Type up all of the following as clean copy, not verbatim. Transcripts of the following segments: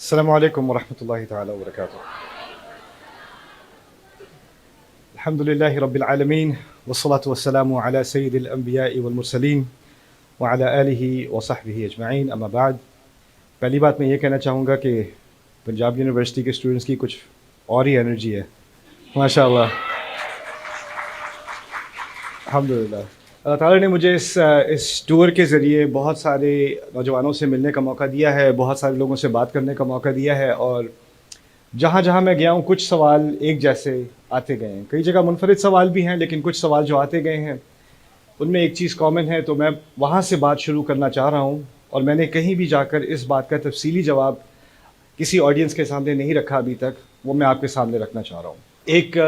السلام علیکم ورحمۃ اللہ تعالی وبرکاتہ. الحمد للہ رب العالمین والصلاة والسلام علی سید الانبیاء والمرسلین وعلی آلہ وصحبہ اجمعین. اما بعد، پہلی بات میں یہ کہنا چاہوں گا کہ پنجاب یونیورسٹی کے اسٹوڈنٹس کی کچھ اور ہی انرجی ہے ماشاء اللہ. الحمدللہ اللہ تعالیٰ نے مجھے اس ٹور کے ذریعے بہت سارے نوجوانوں سے ملنے کا موقع دیا ہے، بہت سارے لوگوں سے بات کرنے کا موقع دیا ہے، اور جہاں جہاں میں گیا ہوں کچھ سوال ایک جیسے آتے گئے ہیں. کئی جگہ منفرد سوال بھی ہیں، لیکن کچھ سوال جو آتے گئے ہیں ان میں ایک چیز کامن ہے، تو میں وہاں سے بات شروع کرنا چاہ رہا ہوں. اور میں نے کہیں بھی جا کر اس بات کا تفصیلی جواب کسی آڈینس کے سامنے نہیں رکھا ابھی تک، وہ میں آپ کے سامنے رکھنا چاہ رہا ہوں. ایک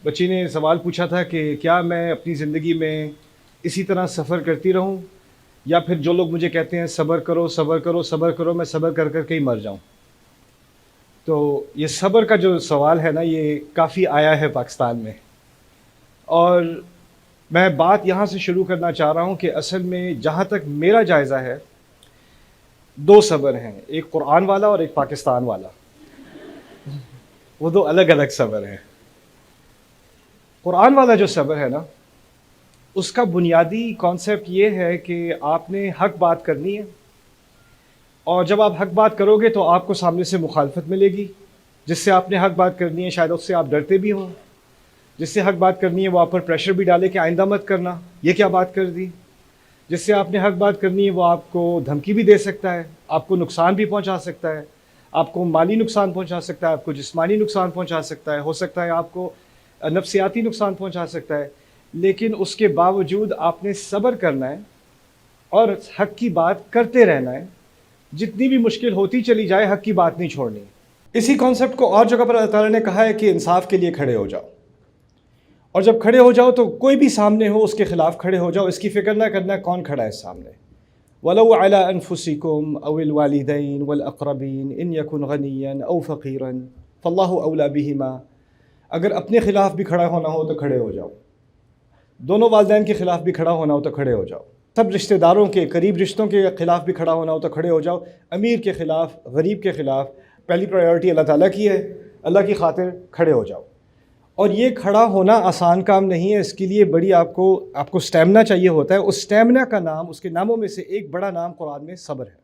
بچی نے سوال پوچھا تھا کہ کیا میں اپنی زندگی میں اسی طرح سفر کرتی رہوں، یا پھر جو لوگ مجھے کہتے ہیں صبر کرو صبر کرو صبر کرو، میں صبر کر کر کے ہی مر جاؤں. تو یہ صبر کا جو سوال ہے نا، یہ کافی آیا ہے پاکستان میں، اور میں بات یہاں سے شروع کرنا چاہ رہا ہوں کہ اصل میں جہاں تک میرا جائزہ ہے، دو صبر ہیں، ایک قرآن والا اور ایک پاکستان والا. وہ دو الگ الگ صبر ہیں. قرآن والا جو صبر ہے نا، اس کا بنیادی کانسیپٹ یہ ہے کہ آپ نے حق بات کرنی ہے، اور جب آپ حق بات کرو گے تو آپ کو سامنے سے مخالفت ملے گی. جس سے آپ نے حق بات کرنی ہے شاید اس سے آپ ڈرتے بھی ہوں، جس سے حق بات کرنی ہے وہ آپ پر پریشر بھی ڈالے کہ آئندہ مت کرنا، یہ کیا بات کر دی. جس سے آپ نے حق بات کرنی ہے وہ آپ کو دھمکی بھی دے سکتا ہے، آپ کو نقصان بھی پہنچا سکتا ہے، آپ کو مالی نقصان پہنچا سکتا ہے، آپ کو جسمانی نقصان پہنچا سکتا ہے، ہو سکتا ہے آپ کو نفسیاتی نقصان پہنچا سکتا ہے. لیکن اس کے باوجود آپ نے صبر کرنا ہے اور حق کی بات کرتے رہنا ہے. جتنی بھی مشکل ہوتی چلی جائے، حق کی بات نہیں چھوڑنی. اسی کانسیپٹ کو اور جگہ پر اللہ تعالیٰ نے کہا ہے کہ انصاف کے لیے کھڑے ہو جاؤ، اور جب کھڑے ہو جاؤ تو کوئی بھی سامنے ہو اس کے خلاف کھڑے ہو جاؤ. اس کی فکر نہ کرنا کون کھڑا ہے سامنے. وَلَوْ عَلَىٰ أَنفُسِكُمْ أَوِ الْوَالِدَيْنِ وَالْأَقْرَبِينَ إِنْ يَكُنْ غَنِيًّا أَوْ فَقِيرًا فَاللَّهُ أَوْلَىٰ بِهِمَا. اگر اپنے خلاف بھی کھڑا ہونا ہو تو کھڑے ہو جاؤ، دونوں والدین کے خلاف بھی کھڑا ہونا ہو تو کھڑے ہو جاؤ، سب رشتہ داروں کے قریب رشتوں کے خلاف بھی کھڑا ہونا ہو تو کھڑے ہو جاؤ. امیر کے خلاف، غریب کے خلاف، پہلی پرائیورٹی اللہ تعالیٰ کی ہے، اللہ کی خاطر کھڑے ہو جاؤ. اور یہ کھڑا ہونا آسان کام نہیں ہے، اس کے لیے بڑی آپ کو سٹیمنا چاہیے ہوتا ہے. اس سٹیمنا کا نام، اس کے ناموں میں سے ایک بڑا نام قرآن میں صبر ہے.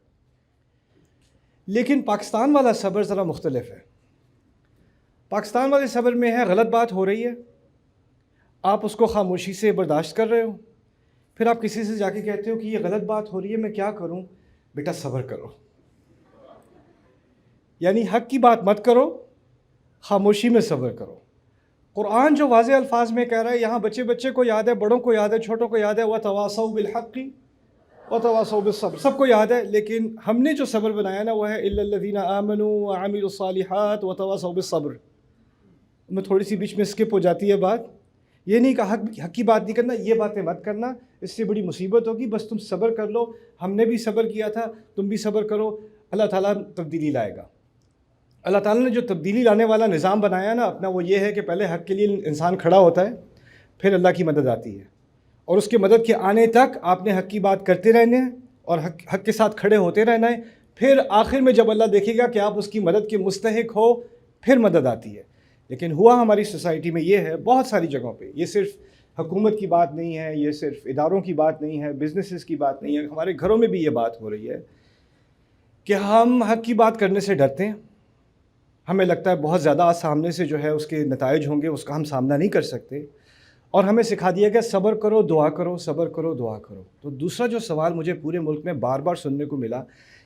لیکن پاکستان والا صبر ذرا مختلف ہے. پاکستان والے صبر میں ہے غلط بات ہو رہی ہے، آپ اس کو خاموشی سے برداشت کر رہے ہو، پھر آپ کسی سے جا کے کہتے ہو کہ یہ غلط بات ہو رہی ہے، میں کیا کروں؟ بیٹا صبر کرو. یعنی حق کی بات مت کرو، خاموشی میں صبر کرو. قرآن جو واضح الفاظ میں کہہ رہا ہے، یہاں بچے بچے کو یاد ہے، بڑوں کو یاد ہے، چھوٹوں کو یاد ہے، وَتَوَاصَوْا بِالْحَقِّ وَتَوَاصَوْا بِالصَّبْرِ. سب کو یاد ہے، لیکن ہم نے جو صبر بنایا نا وہ ہے إِلَّا الَّذِينَ آمَنُوا وَعَمِلُوا الصَّالِحَاتِ وَتَوَاصَوْا بِالصَّبْرِ. میں تھوڑی سی بیچ میں اسکپ ہو جاتی ہے بات. یہ نہیں کہا حق کی بات نہیں کرنا، یہ باتیں مت کرنا، اس سے بڑی مصیبت ہوگی، بس تم صبر کر لو. ہم نے بھی صبر کیا تھا، تم بھی صبر کرو، اللہ تعالیٰ تبدیلی لائے گا. اللہ تعالیٰ نے جو تبدیلی لانے والا نظام بنایا نا اپنا، وہ یہ ہے کہ پہلے حق کے لیے انسان کھڑا ہوتا ہے، پھر اللہ کی مدد آتی ہے، اور اس کے مدد کے آنے تک آپ نے حق کی بات کرتے رہنے ہیں اور حق کے ساتھ کھڑے ہوتے رہنا ہے. پھر آخر میں جب اللہ دیکھے گا کہ آپ اس کی مدد کے مستحق ہو، پھر مدد آتی ہے. لیکن ہوا ہماری سوسائٹی میں یہ ہے، بہت ساری جگہوں پہ، یہ صرف حکومت کی بات نہیں ہے، یہ صرف اداروں کی بات نہیں ہے، بزنسز کی بات نہیں ہے، ہمارے گھروں میں بھی یہ بات ہو رہی ہے کہ ہم حق کی بات کرنے سے ڈرتے ہیں. ہمیں لگتا ہے بہت زیادہ سامنے سے جو ہے اس کے نتائج ہوں گے، اس کا ہم سامنا نہیں کر سکتے، اور ہمیں سکھا دیا گیا صبر کرو دعا کرو، صبر کرو دعا کرو. تو دوسرا جو سوال مجھے پورے ملک میں بار بار سننے کو ملا،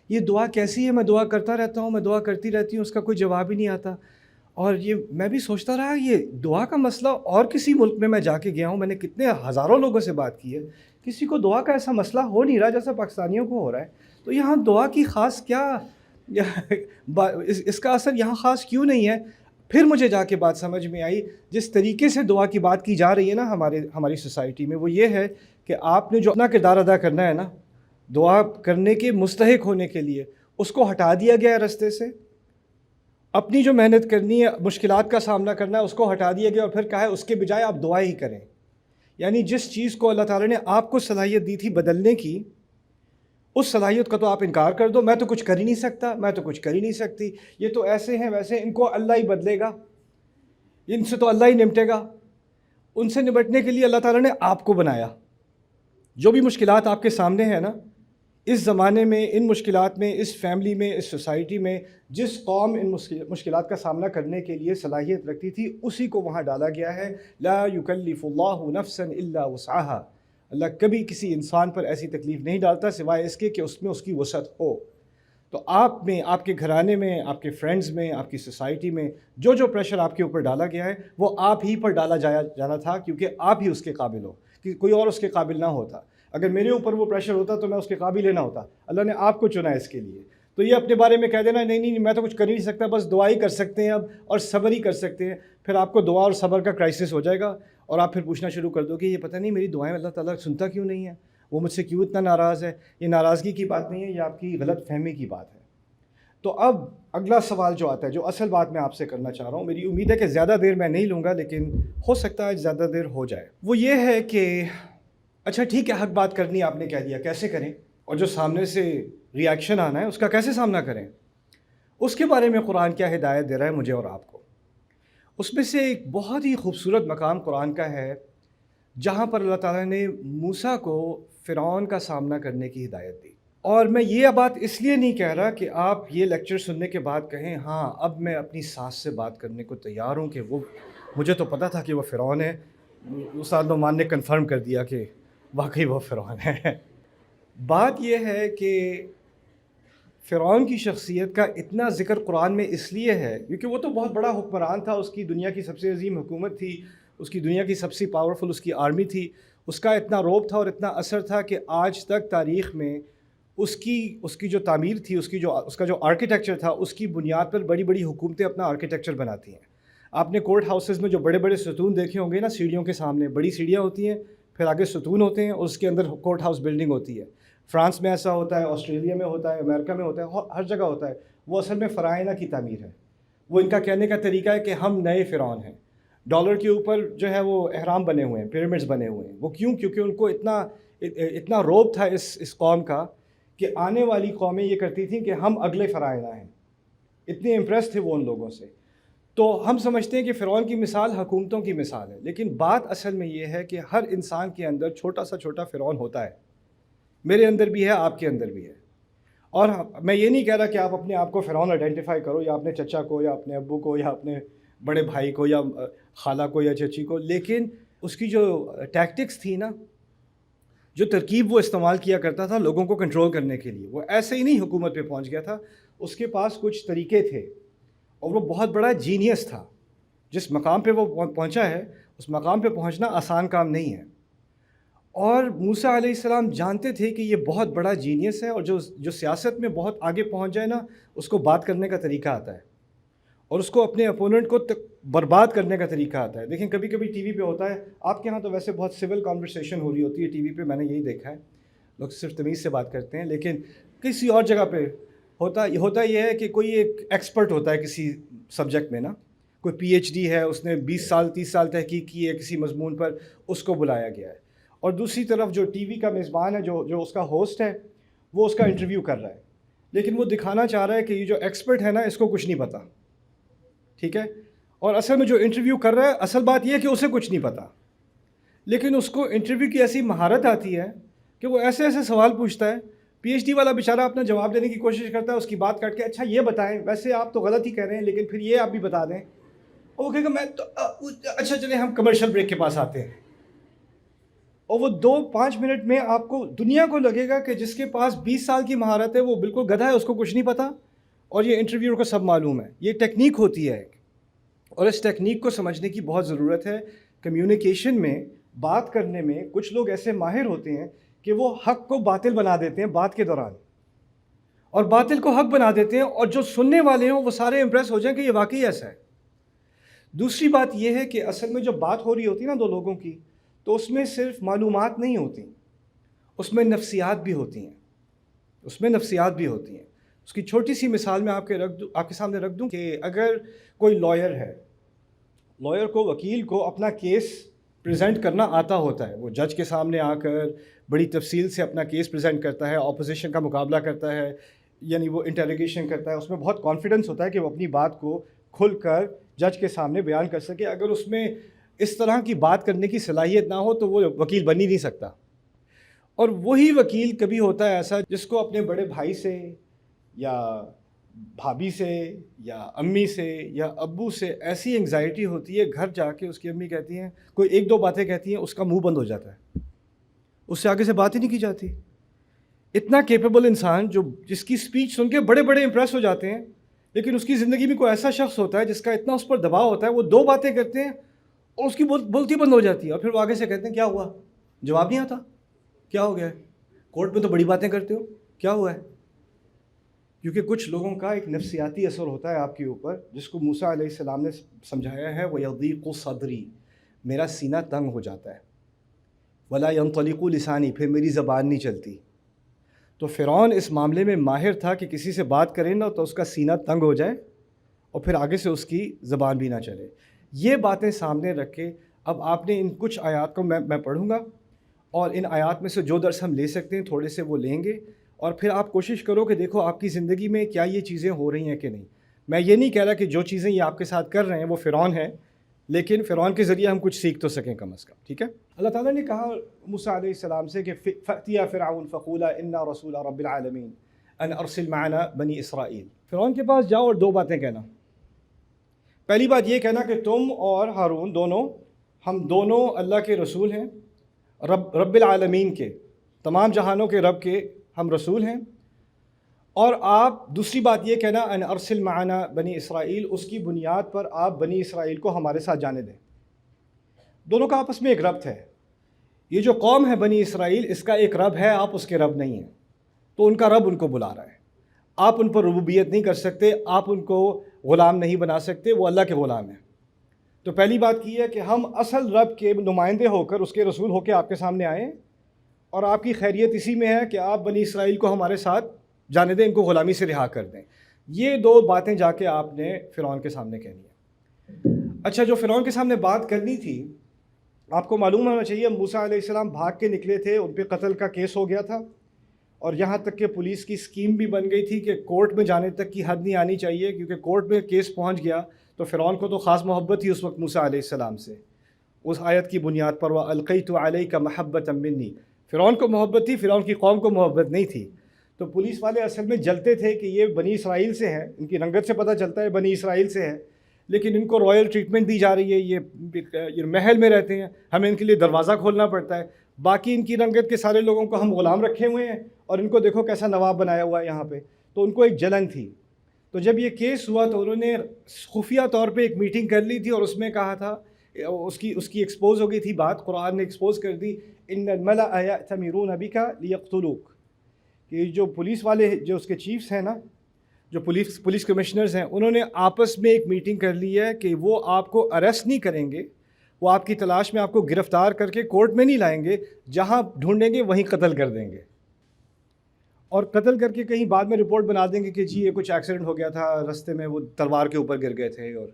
یہ دعا کیسی ہے؟ میں دعا کرتا رہتا ہوں، میں دعا کرتی رہتی ہوں، اس کا کوئی جواب ہی نہیں آتا. اور یہ میں بھی سوچتا رہا، یہ دعا کا مسئلہ اور کسی ملک میں جا کے گیا ہوں، میں نے کتنے ہزاروں لوگوں سے بات کی ہے، کسی کو دعا کا ایسا مسئلہ ہو نہیں رہا جیسا پاکستانیوں کو ہو رہا ہے. تو یہاں دعا کی خاص کیا، اس کا اثر یہاں خاص کیوں نہیں ہے؟ پھر مجھے جا کے بات سمجھ میں آئی، جس طریقے سے دعا کی بات کی جا رہی ہے نا ہماری سوسائٹی میں، وہ یہ ہے کہ آپ نے جو اپنا کردار ادا کرنا ہے نا دعا کرنے کے مستحق ہونے کے لیے، اس کو ہٹا دیا گیا ہے رستے سے. اپنی جو محنت کرنی ہے، مشکلات کا سامنا کرنا ہے، اس کو ہٹا دیا گیا، اور پھر کہا ہے اس کے بجائے آپ دعا ہی کریں. یعنی جس چیز کو اللہ تعالیٰ نے آپ کو صلاحیت دی تھی بدلنے کی، اس صلاحیت کا تو آپ انکار کر دو، میں تو کچھ کر ہی نہیں سکتا، میں تو کچھ کر ہی نہیں سکتی، یہ تو ایسے ہیں ویسے، ان کو اللہ ہی بدلے گا، ان سے تو اللہ ہی نمٹے گا۔ ان سے نمٹنے کے لیے اللہ تعالیٰ نے آپ کو بنایا۔ جو بھی مشکلات آپ کے سامنے ہیں نا، اس زمانے میں، ان مشکلات میں، اس فیملی میں، اس سوسائٹی میں، جس قوم ان مشکلات کا سامنا کرنے کے لیے صلاحیت رکھتی تھی، اسی کو وہاں ڈالا گیا ہے۔ لا یکلف اللہ نفسا الا وسعها، اللہ کبھی کسی انسان پر ایسی تکلیف نہیں ڈالتا سوائے اس کے کہ اس میں اس کی وسعت ہو۔ تو آپ میں، آپ کے گھرانے میں، آپ کے فرینڈز میں، آپ کی سوسائٹی میں جو جو پریشر آپ کے اوپر ڈالا گیا ہے وہ آپ ہی پر ڈالا جانا تھا، کیونکہ آپ ہی اس کے قابل ہو، کہ کوئی اور اس کے قابل نہ ہوتا۔ اگر میرے اوپر وہ پریشر ہوتا تو میں اس کے قابل ہی نہ ہوتا، اللہ نے آپ کو چنا ہے اس کے لیے۔ تو یہ اپنے بارے میں کہہ دینا نہیں نہیں میں تو کچھ کر ہی نہیں سکتا، بس دعا ہی کر سکتے ہیں اب، اور صبر ہی کر سکتے ہیں، پھر آپ کو دعا اور صبر کا کرائسس ہو جائے گا، اور آپ پھر پوچھنا شروع کر دو کہ یہ پتہ نہیں میری دعائیں اللہ تعالیٰ سنتا کیوں نہیں ہے، وہ مجھ سے کیوں اتنا ناراض ہے۔ یہ ناراضگی کی بات نہیں ہے، یہ آپ کی غلط فہمی کی بات ہے۔ تو اب اگلا سوال جو آتا ہے، جو اصل بات میں آپ سے کرنا چاہ رہا ہوں، میری امید ہے کہ زیادہ دیر میں نہیں لوں گا، لیکن ہو سکتا ہے زیادہ دیر ہو جائے، وہ یہ ہے کہ اچھا ٹھیک ہے، حق بات کرنی آپ نے کہہ دیا، کیسے کریں، اور جو سامنے سے ری ایکشن آنا ہے اس کا کیسے سامنا کریں، اس کے بارے میں قرآن کیا ہدایت دے رہا ہے مجھے اور آپ کو۔ اس میں سے ایک بہت ہی خوبصورت مقام قرآن کا ہے جہاں پر اللہ تعالیٰ نے موسیٰ کو فرعون کا سامنا کرنے کی ہدایت دی۔ اور میں یہ بات اس لیے نہیں کہہ رہا کہ آپ یہ لیکچر سننے کے بعد کہیں ہاں اب میں اپنی ساس سے بات کرنے کو تیار ہوں، کہ وہ مجھے تو پتہ تھا کہ وہ فرعون ہے، استاد نعمان نے کنفرم کر دیا کہ واقعی وہ فرعون ہے۔ بات یہ ہے کہ فرعون کی شخصیت کا اتنا ذکر قرآن میں اس لیے ہے کیونکہ وہ تو بہت بڑا حکمران تھا، اس کی دنیا کی سب سے عظیم حکومت تھی، اس کی دنیا کی سب سے پاورفل اس کی آرمی تھی، اس کا اتنا روب تھا اور اتنا اثر تھا کہ آج تک تاریخ میں اس کی جو تعمیر تھی، اس کا جو آرکیٹیکچر تھا، اس کی بنیاد پر بڑی بڑی حکومتیں اپنا آرکیٹیکچر بناتی ہیں۔ آپ نے کورٹ ہاؤسز میں جو بڑے بڑے ستون دیکھے ہوں گے نا، سیڑھیوں کے سامنے بڑی سیڑھیاں ہوتی ہیں، پھر آگے ستون ہوتے ہیں اور اس کے اندر کورٹ ہاؤس بلڈنگ ہوتی ہے۔ فرانس میں ایسا ہوتا ہے، آسٹریلیا میں ہوتا ہے، امریکہ میں ہوتا ہے، ہر جگہ ہوتا ہے۔ وہ اصل میں فرائض کی تعمیر ہے، وہ ان کا کہنے کا طریقہ ہے کہ ہم نئے فرعون ہیں۔ ڈالر کے اوپر جو ہے وہ احرام بنے ہوئے ہیں، پیرامڈز بنے ہوئے ہیں۔ وہ کیوں؟ کیونکہ ان کو اتنا روب تھا اس قوم کا کہ آنے والی قومیں یہ کرتی تھیں کہ ہم اگلے فرعون ہیں، اتنے امپریس تھے وہ ان لوگوں سے۔ تو ہم سمجھتے ہیں کہ فرعون کی مثال حکومتوں کی مثال ہے، لیکن بات اصل میں یہ ہے کہ ہر انسان کے اندر چھوٹا سا چھوٹا فرعون ہوتا ہے، میرے اندر بھی ہے، آپ کے اندر بھی ہے۔ اور میں یہ نہیں کہہ رہا کہ آپ اپنے آپ کو فرعون آئیڈینٹیفائی کرو، یا اپنے چچا کو، یا اپنے ابو کو، یا اپنے بڑے بھائی کو، یا خالہ کو، یا چچی کو، لیکن اس کی جو ٹیکٹکس تھی نا، جو ترکیب وہ استعمال کیا کرتا تھا لوگوں کو کنٹرول کرنے کے لیے، وہ ایسے ہی نہیں حکومت پہ پہنچ گیا تھا، اس کے پاس کچھ طریقے تھے، اور وہ بہت بڑا جینیس تھا۔ جس مقام پہ وہ پہنچا ہے، اس مقام پہ پہنچنا آسان کام نہیں ہے، اور موسیٰ علیہ السلام جانتے تھے کہ یہ بہت بڑا جینیس ہے، اور جو سیاست میں بہت آگے پہنچ جائے نا، اس کو بات کرنے کا طریقہ آتا ہے، اور اس کو اپنے اپوننٹ کو برباد کرنے کا طریقہ آتا ہے۔ دیکھیں کبھی کبھی ٹی وی پہ ہوتا ہے، آپ کے ہاں تو ویسے بہت سول کانورسیشن ہو رہی ہوتی ہے ٹی وی پہ، میں نے یہی دیکھا ہے، لوگ صرف تمیز سے بات کرتے ہیں، لیکن کسی اور جگہ پہ ہوتا یہ ہے کہ کوئی ایک ایکسپرٹ ہوتا ہے کسی سبجیکٹ میں نا، کوئی پی ایچ ڈی ہے، اس نے 20 سال 30 سال تحقیق کی ہے کسی مضمون پر، اس کو بلایا گیا ہے، اور دوسری طرف جو ٹی وی کا میزبان ہے، جو اس کا ہوسٹ ہے، وہ اس کا انٹرویو کر رہا ہے، لیکن وہ دکھانا چاہ رہا ہے کہ یہ جو ایکسپرٹ ہے نا، اس کو کچھ نہیں پتہ، ٹھیک ہے، اور اصل میں جو انٹرویو کر رہا ہے، اصل بات یہ ہے کہ اسے کچھ نہیں پتہ، لیکن اس کو انٹرویو کی ایسی مہارت آتی ہے کہ وہ ایسے ایسے سوال پوچھتا ہے، پی ایچ ڈی والا بیچارہ اپنا جواب دینے کی کوشش کرتا ہے، اس کی بات کاٹ کے اچھا یہ بتائیں، ویسے آپ تو غلط ہی کہہ رہے ہیں لیکن پھر یہ آپ بھی بتا دیں، اور وہ کہے گا میں تو اچھا چلیں ہم کمرشل بریک کے پاس آتے ہیں، اور وہ 2-5 منٹ میں آپ کو دنیا کو لگے گا کہ جس کے پاس 20 سال کی مہارت ہے وہ بالکل گدھا ہے، اس کو کچھ نہیں پتہ، اور یہ انٹرویو کو سب معلوم ہے۔ یہ ٹیکنیک ہوتی ہے ایک، اور اس ٹیکنیک کو سمجھنے کی بہت ضرورت ہے۔ کمیونیکیشن میں، بات کرنے میں کچھ لوگ ایسے ماہر ہوتے ہیں کہ وہ حق کو باطل بنا دیتے ہیں بات کے دوران، اور باطل کو حق بنا دیتے ہیں، اور جو سننے والے ہوں وہ سارے امپریس ہو جائیں کہ یہ واقعی ایسا ہے۔ دوسری بات یہ ہے کہ اصل میں جو بات ہو رہی ہوتی ہے نا دو لوگوں کی، تو اس میں صرف معلومات نہیں ہوتی، اس میں نفسیات بھی ہوتی ہیں، اس کی چھوٹی سی مثال میں آپ کے سامنے رکھ دوں کہ اگر کوئی لائر ہے، لائر کو، وکیل کو اپنا کیس پریزنٹ کرنا آتا ہوتا ہے. وہ جج کے سامنے آ کر بڑی تفصیل سے اپنا کیس پریزنٹ کرتا ہے, اپوزیشن کا مقابلہ کرتا ہے, یعنی وہ انٹروگیشن کرتا ہے. اس میں بہت کانفیڈنس ہوتا ہے کہ وہ اپنی بات کو کھل کر جج کے سامنے بیان کر سکے. اگر اس میں اس طرح کی بات کرنے کی صلاحیت نہ ہو تو وہ وکیل بن ہی نہیں سکتا. اور وہی وکیل کبھی ہوتا ہے ایسا جس کو اپنے بڑے بھائی سے یا بھابھی سے یا امی سے یا ابو سے ایسی انگزائٹی ہوتی ہے, گھر جا کے اس کی امی کہتی ہیں, کوئی ایک دو باتیں کہتی ہیں, اس کا منہ بند ہو جاتا ہے, اس سے آگے سے بات ہی نہیں کی جاتی. اتنا کیپیبل انسان جس کی اسپیچ سن کے بڑے بڑے امپریس ہو جاتے ہیں, لیکن اس کی زندگی میں کوئی ایسا شخص ہوتا ہے جس کا اتنا اس پر دباؤ ہوتا ہے, وہ دو باتیں کرتے ہیں اور اس کی بولتی بند ہو جاتی ہے, اور پھر وہ آگے سے کہتے ہیں کیا ہوا, جواب نہیں آتا, کیا ہو گیا ہے, کورٹ میں تو بڑی باتیں کرتے ہو, کیا ہوا ہے. کیونکہ کچھ لوگوں کا ایک نفسیاتی اثر ہوتا ہے آپ کے اوپر, جس کو موسیٰ علیہ السلام نے سمجھایا ہے, وَيَضِيقُ صَدْرِي, میرا سینہ تنگ ہو جاتا ہے, وَلَا يَنطَلِقُ لِسَانِي, پھر میری زبان نہیں چلتی. تو فرعون اس معاملے میں ماہر تھا کہ کسی سے بات کرے نا تو اس کا سینہ تنگ ہو جائے اور پھر آگے سے اس کی زبان بھی نہ چلے. یہ باتیں سامنے رکھ کے اب آپ نے ان کچھ آیات کو میں پڑھوں گا, اور ان آیات میں سے جو درس ہم لے سکتے ہیں تھوڑے سے وہ لیں گے, اور پھر آپ کوشش کرو کہ دیکھو آپ کی زندگی میں کیا یہ چیزیں ہو رہی ہیں کہ نہیں. میں یہ نہیں کہہ رہا کہ جو چیزیں یہ آپ کے ساتھ کر رہے ہیں وہ فرعون ہیں, لیکن فرعون کے ذریعے ہم کچھ سیکھ تو سکیں کم از کم. ٹھیک ہے, اللہ تعالیٰ نے کہا موسیٰ علیہ السلام سے کہ فَأْتِيَا فِرْعَوْنَ فَقُولَا إِنَّا رَسُولَ رَبِّ الْعَالَمِينَ أَنْ أَرْسِلْ مَعَنَا بَنِي إِسْرَائِيل. فرعون کے پاس جاؤ اور دو باتیں کہنا. پہلی بات یہ کہنا کہ تم اور ہارون دونوں, ہم دونوں اللہ کے رسول ہیں, رب العالمین کے, تمام جہانوں کے رب کے ہم رسول ہیں. اور آپ دوسری بات یہ کہنا ان ارسل معنا بنی اسرائیل, اس کی بنیاد پر آپ بنی اسرائیل کو ہمارے ساتھ جانے دیں. دونوں کا آپس میں ایک ربط ہے. یہ جو قوم ہے بنی اسرائیل, اس کا ایک رب ہے, آپ اس کے رب نہیں ہیں, تو ان کا رب ان کو بلا رہا ہے. آپ ان پر ربوبیت نہیں کر سکتے, آپ ان کو غلام نہیں بنا سکتے, وہ اللہ کے غلام ہیں. تو پہلی بات کی ہے کہ ہم اصل رب کے نمائندے ہو کر, اس کے رسول ہو کے آپ کے سامنے آئیں, اور آپ کی خیریت اسی میں ہے کہ آپ بنی اسرائیل کو ہمارے ساتھ جانے دیں, ان کو غلامی سے رہا کر دیں. یہ دو باتیں جا کے آپ نے فرعون کے سامنے کہنی ہے. اچھا, جو فرعون کے سامنے بات کرنی تھی, آپ کو معلوم ہونا چاہیے موسیٰ علیہ السلام بھاگ کے نکلے تھے, ان پہ قتل کا کیس ہو گیا تھا, اور یہاں تک کہ پولیس کی اسکیم بھی بن گئی تھی کہ کورٹ میں جانے تک کی حد نہیں آنی چاہیے, کیونکہ کورٹ میں کیس پہنچ گیا تو فرعون کو تو خاص محبت تھی اس وقت موسیٰ علیہ السلام سے, اس آیت کی بنیاد پر وَأَلْقَيْتُ عَلَيْكَ مَحَبَّةً مِّنِّي, فرعون کو محبت تھی, فرعون کی قوم کو محبت نہیں تھی. تو پولیس والے اصل میں جلتے تھے کہ یہ بنی اسرائیل سے ہیں, ان کی رنگت سے پتہ چلتا ہے بنی اسرائیل سے ہے, لیکن ان کو رائل ٹریٹمنٹ دی جا رہی ہے, یہ محل میں رہتے ہیں, ہمیں ان کے لیے دروازہ کھولنا پڑتا ہے, باقی ان کی رنگت کے سارے لوگوں کو ہم غلام رکھے ہوئے ہیں, اور ان کو دیکھو کیسا نواب بنایا ہوا ہے یہاں پہ. تو ان کو ایک جلن تھی. تو جب یہ کیس ہوا تو انہوں نے خفیہ طور پہ ایک میٹنگ کر لی تھی, اور اس میں کہا تھا, اس کی ایکسپوز ہو گئی تھی بات, قرآن نے ایکسپوز کر دی, ان الملأ یأتمرون بک لیقتلوک, کہ جو پولیس والے, جو اس کے چیفز ہیں نا, جو پولیس کمشنرز ہیں, انہوں نے آپس میں ایک میٹنگ کر لی ہے کہ وہ آپ کو اریسٹ نہیں کریں گے, وہ آپ کی تلاش میں آپ کو گرفتار کر کے کورٹ میں نہیں لائیں گے, جہاں ڈھونڈیں گے وہیں قتل کر دیں گے, اور قتل کر کے کہیں بعد میں رپورٹ بنا دیں گے کہ جی یہ کچھ ایکسیڈنٹ ہو گیا تھا, رستے میں وہ تلوار کے اوپر گر گئے تھے. اور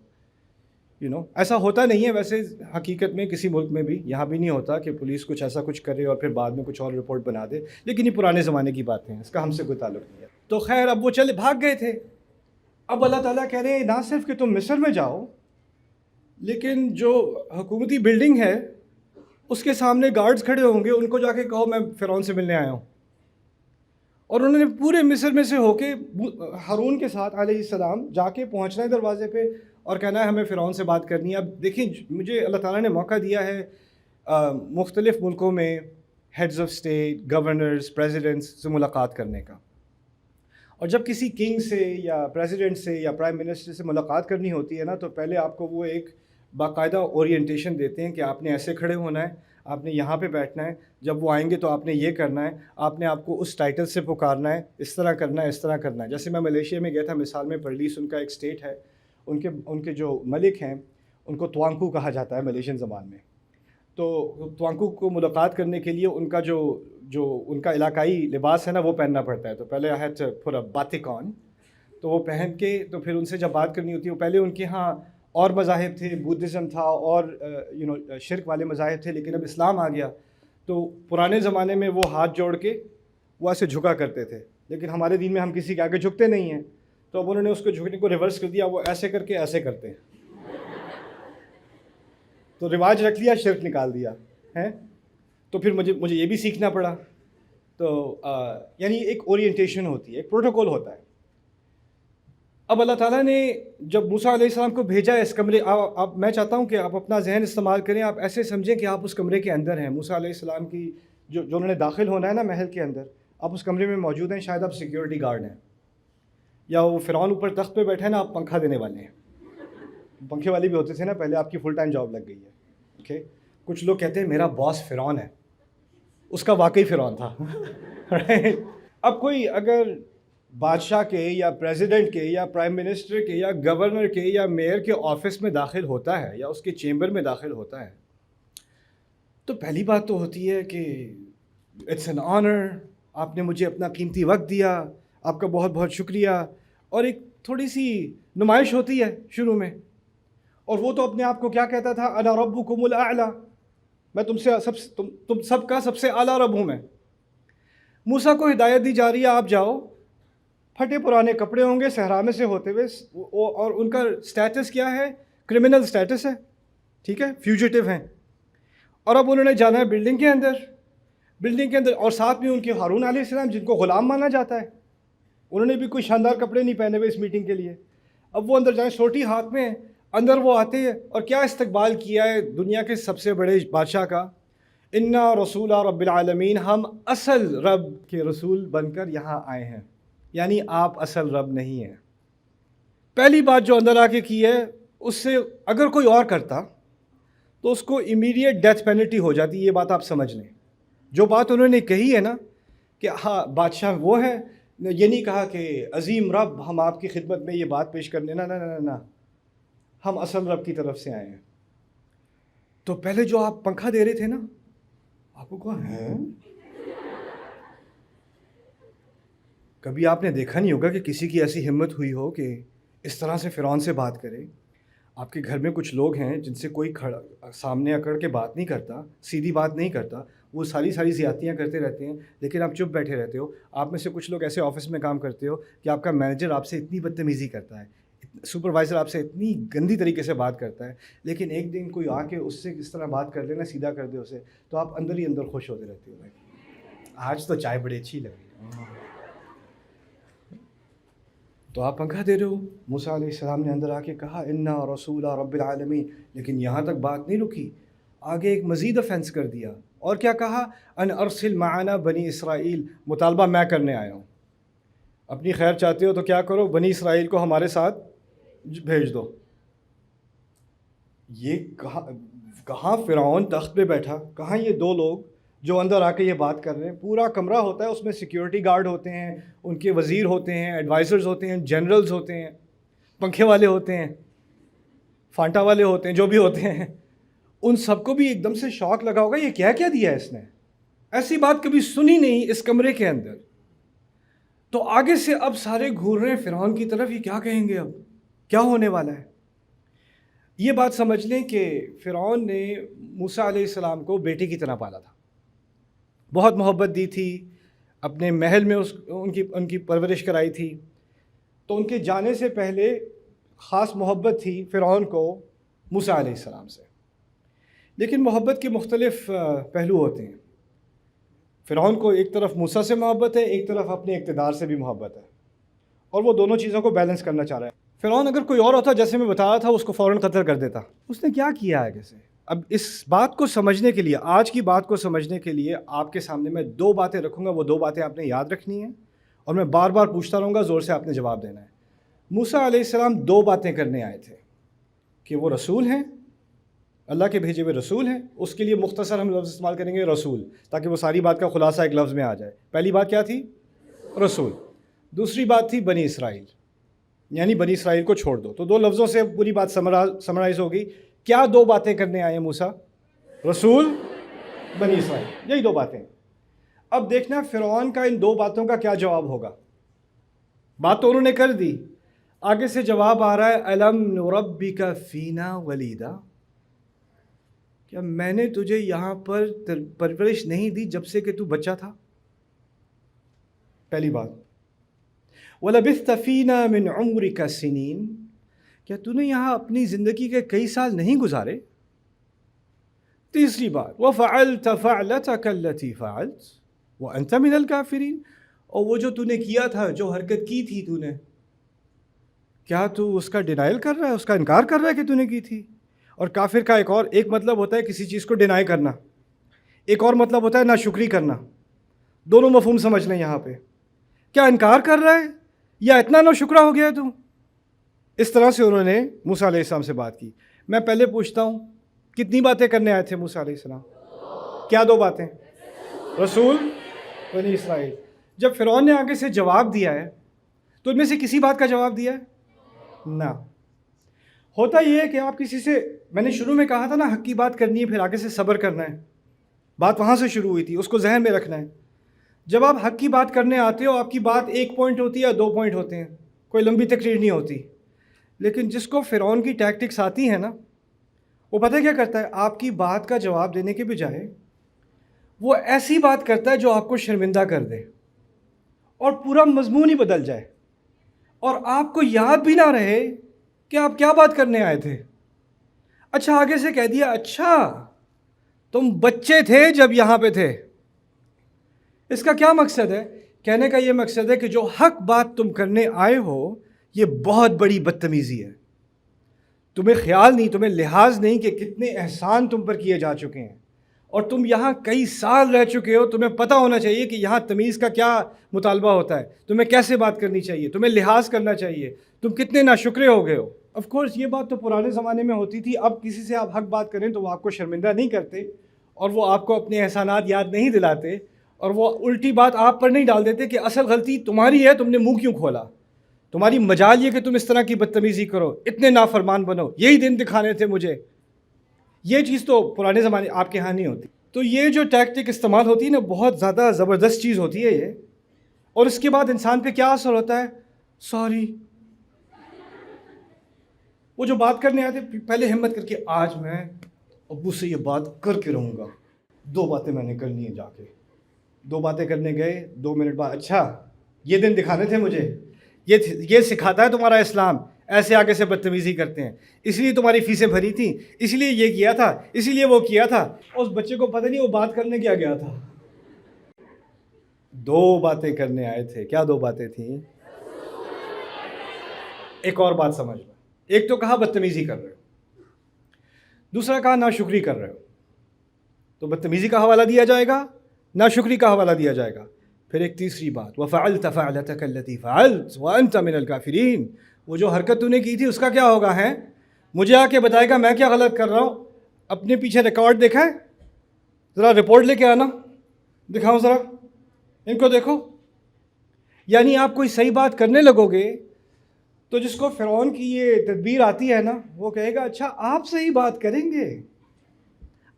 ایسا ہوتا نہیں ہے ویسے حقیقت میں کسی ملک میں بھی, یہاں بھی نہیں ہوتا کہ پولیس کچھ کرے اور پھر بعد میں کچھ اور رپورٹ بنا دے, لیکن یہ پرانے زمانے کی باتیں ہیں, اس کا ہم سے کوئی تعلق نہیں ہے. تو خیر, اب وہ بھاگ گئے تھے. اب اللہ تعالیٰ کہہ رہے ہیں نہ صرف کہ تم مصر میں جاؤ, لیکن جو حکومتی بلڈنگ ہے اس کے سامنے گارڈز کھڑے ہوں گے, ان کو جا کے کہو میں فرعون سے ملنے آیا ہوں. اور انہوں نے پورے مصر میں سے ہو کے ہارون کے ساتھ علیہ السلام جا کے پہنچنا ہے دروازے پہ, اور کہنا ہے ہمیں فرعون سے بات کرنی ہے. اب دیکھیں, مجھے اللہ تعالیٰ نے موقع دیا ہے مختلف ملکوں میں heads of state, governors, presidents سے ملاقات کرنے کا. اور جب کسی کنگ سے یا پریزیڈنٹ سے یا پرائم منسٹر سے ملاقات کرنی ہوتی ہے نا, تو پہلے آپ کو وہ ایک باقاعدہ اورینٹیشن دیتے ہیں کہ آپ نے ایسے کھڑے ہونا ہے, آپ نے یہاں پہ بیٹھنا ہے, جب وہ آئیں گے تو آپ نے یہ کرنا ہے, آپ نے آپ کو اس ٹائٹل سے پکارنا ہے, اس طرح کرنا ہے, اس طرح کرنا ہے. جیسے میں ملیشیا میں گیا تھا, مثال میں پرلیس ان کا ایک اسٹیٹ ہے, ان کے جو ملک ہیں ان کو توانکو کہا جاتا ہے ملیشین زبان میں. تو توانکو کو ملاقات کرنے کے لیے ان کا جو ان کا علاقائی لباس ہے نا وہ پہننا پڑتا ہے. تو پہلے I had to put a batik on, تو وہ پہن کے تو پھر ان سے جب بات کرنی ہوتی ہے, وہ پہلے ان کے ہاں اور مذاہب تھے، بدھزم تھا اور شرک والے مذاہب تھے، لیکن اب اسلام آ گیا تو پرانے زمانے میں وہ ہاتھ جوڑ کے وہ ایسے جھکا کرتے تھے، لیکن ہمارے دین میں ہم کسی کے آگے جھکتے نہیں ہیں، تو اب انہوں نے اس کو جھکنے کو ریورس کر دیا، وہ ایسے کر کے ایسے کرتے ہیں، تو رواج رکھ لیا، شرک نکال دیا ہے۔ تو پھر مجھے یہ بھی سیکھنا پڑا، تو یعنی ایک اورینٹیشن ہوتی ہے، ایک پروٹوکول ہوتا ہے۔ اب اللہ تعالیٰ نے جب موسیٰ علیہ السلام کو بھیجا اس کمرے، آپ میں چاہتا ہوں کہ آپ اپنا ذہن استعمال کریں، آپ ایسے سمجھیں کہ آپ اس کمرے کے اندر ہیں۔ موسیٰ علیہ السلام کی جو انہوں نے داخل ہونا ہے نا محل کے اندر، آپ اس کمرے میں موجود ہیں، شاید آپ سیکیورٹی گارڈ ہیں، یا وہ فرعون اوپر تخت پہ بیٹھے ہیں نا، آپ پنکھا دینے والے ہیں۔ پنکھے والی بھی ہوتے تھے نا پہلے، آپ کی فل ٹائم جاب لگ گئی ہے، اوکے۔ کچھ لوگ کہتے ہیں میرا باس فرعون ہے، اس کا واقعی فرعون تھا۔ اب کوئی اگر بادشاہ کے یا پریزیڈنٹ کے یا پرائم منسٹر کے یا گورنر کے یا میئر کے آفس میں داخل ہوتا ہے یا اس کے چیمبر میں داخل ہوتا ہے، تو پہلی بات تو ہوتی ہے کہ اٹس این آنر، آپ نے مجھے اپنا قیمتی وقت دیا، آپ کا بہت بہت شکریہ، اور ایک تھوڑی سی نمائش ہوتی ہے شروع میں، اور وہ تو اپنے آپ کو کیا کہتا تھا، انا ربکم الاعلی، میں تم سب کا سب سے اعلیٰ رب ہوں میں۔ موسیٰ کو ہدایت دی جا رہی ہے، آپ جاؤ، پھٹے پرانے کپڑے ہوں گے صحرا میں سے ہوتے ہوئے، اور ان کا سٹیٹس کیا ہے، کرمنل سٹیٹس ہے، ٹھیک ہے، فیوجیٹو ہیں، اور اب انہوں نے جانا ہے بلڈنگ کے اندر، اور ساتھ میں ان کے ہارون علیہ السلام جن کو غلام مانا جاتا ہے، انہوں نے بھی کوئی شاندار کپڑے نہیں پہنے ہوئے اس میٹنگ کے لیے۔ اب وہ اندر جائیں، سوٹی ہاتھ میں، اندر وہ آتے ہیں، اور کیا استقبال کیا ہے دنیا کے سب سے بڑے بادشاہ کا، انا رسول رب العالمین، ہم اصل رب کے رسول بن کر یہاں آئے ہیں، یعنی آپ اصل رب نہیں ہیں۔ پہلی بات جو اندر آ کے کی ہے، اس سے اگر کوئی اور کرتا تو اس کو امیڈیٹ ڈیتھ پینلٹی ہو جاتی، یہ بات آپ سمجھ لیں۔ جو بات انہوں نے کہی ہے نا کہ ہاں بادشاہ وہ ہے، یہ نہیں کہا کہ عظیم رب ہم آپ کی خدمت میں یہ بات پیش کرنے، نہ، ہم اصل رب کی طرف سے آئے ہیں۔ تو پہلے جو آپ پنکھا دے رہے تھے نا، آپ کو کہا ہے، کبھی آپ نے دیکھا نہیں ہوگا کہ کسی کی ایسی ہمت ہوئی ہو کہ اس طرح سے فرعون سے بات کرے۔ آپ کے گھر میں کچھ لوگ ہیں جن سے کوئی سامنے اکڑ کے بات نہیں کرتا، سیدھی بات نہیں کرتا، وہ ساری زیادتیاں کرتے رہتے ہیں، لیکن آپ چپ بیٹھے رہتے ہو۔ آپ میں سے کچھ لوگ ایسے آفس میں کام کرتے ہو کہ آپ کا مینیجر آپ سے اتنی بدتمیزی کرتا ہے، سپروائزر آپ سے اتنی گندی طریقے سے بات کرتا ہے، لیکن ایک دن کوئی آ کے اس سے اس طرح بات کر لینا، سیدھا کر دے اسے، تو آپ اندر ہی اندر خوش ہوتے رہتے ہو، آج تو چائے بڑی اچھی لگی۔ تو آپ پنکھا دے رہے ہو۔ موسیٰ علیہ السلام نے اندر آ کے کہا انا رسول رب العالمین، لیکن یہاں تک بات نہیں رکی، آگے ایک مزید افینس کر دیا، اور کیا کہا، ان ارسل معنا بنی اسرائیل، مطالبہ میں کرنے آیا ہوں، اپنی خیر چاہتے ہو تو کیا کرو، بنی اسرائیل کو ہمارے ساتھ بھیج دو۔ یہ کہاں فرعون تخت پہ بیٹھا، کہاں یہ دو لوگ جو اندر آ کے یہ بات کر رہے ہیں۔ پورا کمرہ ہوتا ہے، اس میں سیکیورٹی گارڈ ہوتے ہیں، ان کے وزیر ہوتے ہیں، ایڈوائزرز ہوتے ہیں، جنرلز ہوتے ہیں، پنکھے والے ہوتے ہیں، فانٹا والے ہوتے ہیں، جو بھی ہوتے ہیں، ان سب کو بھی ایک دم سے شوق لگا ہوگا، یہ کیا دیا ہے اس نے، ایسی بات کبھی سنی نہیں اس کمرے کے اندر۔ تو آگے سے اب سارے گھور رہے ہیں فرعون کی طرف، یہ کیا کہیں گے، اب کیا ہونے والا ہے۔ یہ بات سمجھ لیں کہ فرعون نے موسیٰ علیہ السلام کو بیٹے کی طرح پالا تھا، بہت محبت دی تھی، اپنے محل میں ان کی پرورش کرائی تھی، تو ان کے جانے سے پہلے خاص محبت تھی فرعون کو موسیٰ علیہ السلام سے۔ لیکن محبت کے مختلف پہلو ہوتے ہیں، فرعون کو ایک طرف موسیٰ سے محبت ہے، ایک طرف اپنے اقتدار سے بھی محبت ہے، اور وہ دونوں چیزوں کو بیلنس کرنا چاہ رہا ہے۔ فرعون اگر کوئی اور ہوتا، جیسے میں بتا رہا تھا، اس کو فوراً قتل کر دیتا۔ اس نے کیا کیا ہے کیسے؟ اب اس بات کو سمجھنے کے لیے، آج کی بات کو سمجھنے کے لیے آپ کے سامنے میں دو باتیں رکھوں گا، وہ دو باتیں آپ نے یاد رکھنی ہیں، اور میں بار بار پوچھتا رہوں گا، زور سے آپ نے جواب دینا ہے۔ موسیٰ علیہ السلام دو باتیں کرنے آئے تھے، کہ وہ رسول ہیں، اللہ کے بھیجے ہوئے رسول ہیں، اس کے لیے مختصر ہم لفظ استعمال کریں گے رسول، تاکہ وہ ساری بات کا خلاصہ ایک لفظ میں آ جائے۔ پہلی بات کیا تھی؟ رسول۔ دوسری بات تھی بنی اسرائیل، یعنی بنی اسرائیل کو چھوڑ دو۔ تو دو لفظوں سے پوری بات سمرائز ہوگی۔ کیا دو باتیں کرنے آئے موسیٰ؟ رسول، بنی اسرائیل، یہی دو باتیں۔ اب دیکھنا فرعون کا ان دو باتوں کا کیا جواب ہوگا۔ بات تو انہوں نے کر دی، آگے سے جواب آ رہا ہے الم نربک فینا ولیدا، کیا میں نے تجھے یہاں پر پرورش نہیں دی جب سے کہ تو بچہ تھا؟ پہلی بات. وَلَبِثْتَ فِينَا مِنْ عُمْرِكَ سِنِينَ، کیا تو نے یہاں اپنی زندگی کے کئی سال نہیں گزارے؟ تیسری بات وَفَعَلْتَ فَعْلَتَكَ الَّتِي فَعَلْتَ وَأَنْتَ مِنَ الْكَافِرِينَ، اور وہ جو تو نے کیا تھا، جو حرکت کی تھی تو نے، کیا تو اس کا ڈینائل کر رہا ہے، اس کا انکار کر رہا ہے کہ تو نے کی تھی؟ اور کافر کا ایک مطلب ہوتا ہے کسی چیز کو ڈینائی کرنا، ایک اور مطلب ہوتا ہے ناشکری کرنا. دونوں مفہوم سمجھ لیں یہاں پہ. کیا انکار کر رہا ہے یا اتنا ناشکرا ہو گیا ہے تو؟ اس طرح سے انہوں نے موسیٰ علیہ السلام سے بات کی. میں پہلے پوچھتا ہوں کتنی باتیں کرنے آئے تھے موسیٰ علیہ السلام؟ کیا 2 باتیں؟ رسول بنی اسرائیل. جب فرعون نے آگے سے جواب دیا ہے تو ان میں سے کسی بات کا جواب دیا ہے؟ نہ. ہوتا یہ ہے کہ آپ کسی سے، میں نے شروع میں کہا تھا نا، حق کی بات کرنی ہے پھر آگے سے صبر کرنا ہے. بات وہاں سے شروع ہوئی تھی، اس کو ذہن میں رکھنا ہے. جب آپ حق کی بات کرنے آتے ہو آپ کی بات 1 پوائنٹ ہوتی ہے یا 2 پوائنٹ ہوتے ہیں، کوئی لمبی تقریر نہیں ہوتی. لیکن جس کو فرعون کی ٹیکٹکس آتی ہیں نا، وہ پتہ کیا کرتا ہے؟ آپ کی بات کا جواب دینے کے بجائے وہ ایسی بات کرتا ہے جو آپ کو شرمندہ کر دے اور پورا مضمون ہی بدل جائے اور آپ کو یاد بھی نہ رہے کہ آپ کیا بات کرنے آئے تھے. اچھا آگے سے کہہ دیا اچھا تم بچے تھے جب یہاں پہ تھے. اس کا کیا مقصد ہے؟ کہنے کا یہ مقصد ہے کہ جو حق بات تم کرنے آئے ہو یہ بہت بڑی بدتمیزی ہے. تمہیں خیال نہیں، تمہیں لحاظ نہیں کہ کتنے احسان تم پر کیے جا چکے ہیں اور تم یہاں کئی سال رہ چکے ہو. تمہیں پتہ ہونا چاہیے کہ یہاں تمیز کا کیا مطالبہ ہوتا ہے، تمہیں کیسے بات کرنی چاہیے، تمہیں لحاظ کرنا چاہیے. تم کتنے ناشکرے ہو گئے ہو. آف کورس یہ بات تو پرانے زمانے میں ہوتی تھی. اب کسی سے آپ حق بات کریں تو وہ آپ کو شرمندہ نہیں کرتے اور وہ آپ کو اپنے احسانات یاد نہیں دلاتے اور وہ الٹی بات آپ پر نہیں ڈال دیتے کہ اصل غلطی تمہاری ہے، تم نے منہ کیوں کھولا، تمہاری مجال یہ کہ تم اس طرح کی بدتمیزی کرو، اتنے نافرمان بنو، یہی دن دکھانے تھے مجھے. یہ چیز تو پرانے زمانے آپ کے ہاں نہیں ہوتی. تو یہ جو ٹیکٹک استعمال ہوتی ہے نا، بہت زیادہ زبردست چیز ہوتی ہے یہ. اور اس کے بعد انسان پہ کیا اثر ہوتا ہے؟ سوری. وہ جو بات کرنے آتے پہلے ہمت کر کے آج میں ابو سے یہ بات کر کے رہوں گا، 2 باتیں میں نے کرنی ہے. جا کے 2 باتیں کرنے گئے، 2 منٹ بعد اچھا یہ دن دکھانے تھے مجھے، یہ سکھاتا ہے تمہارا اسلام، ایسے آگے سے بدتمیزی کرتے ہیں، اس لیے تمہاری فیسیں بھری تھیں، اس لیے یہ کیا تھا، اس لیے وہ کیا تھا. اس بچے کو پتہ نہیں وہ بات کرنے کیا گیا تھا. 2 باتیں کرنے آئے تھے. کیا 2 باتیں تھیں؟ ایک اور بات سمجھ لو. ایک تو کہا بدتمیزی کر رہے ہو، دوسرا کہا ناشکری کر رہے ہو. تو بدتمیزی کا حوالہ دیا جائے گا، ناشکری کا حوالہ دیا جائے گا. پھر ایک تیسری بات وَفَعَلْتَ فَعْلَتَكَ الَّتِي فَعَلْتَ وَأَنْتَ مِنَ الْكَافِرِينَ، وہ جو حرکت تو نے کی تھی اس کا کیا ہوگا ہے؟ مجھے آ کے بتائے گا میں کیا غلط کر رہا ہوں. اپنے پیچھے ریکارڈ دیکھا ہے؟ ذرا رپورٹ لے کے آنا، دکھاؤ ذرا ان کو دیکھو. یعنی آپ کوئی صحیح بات کرنے لگو گے تو جس کو فرعون کی یہ تدبیر آتی ہے نا، وہ کہے گا اچھا آپ صحیح بات کریں گے،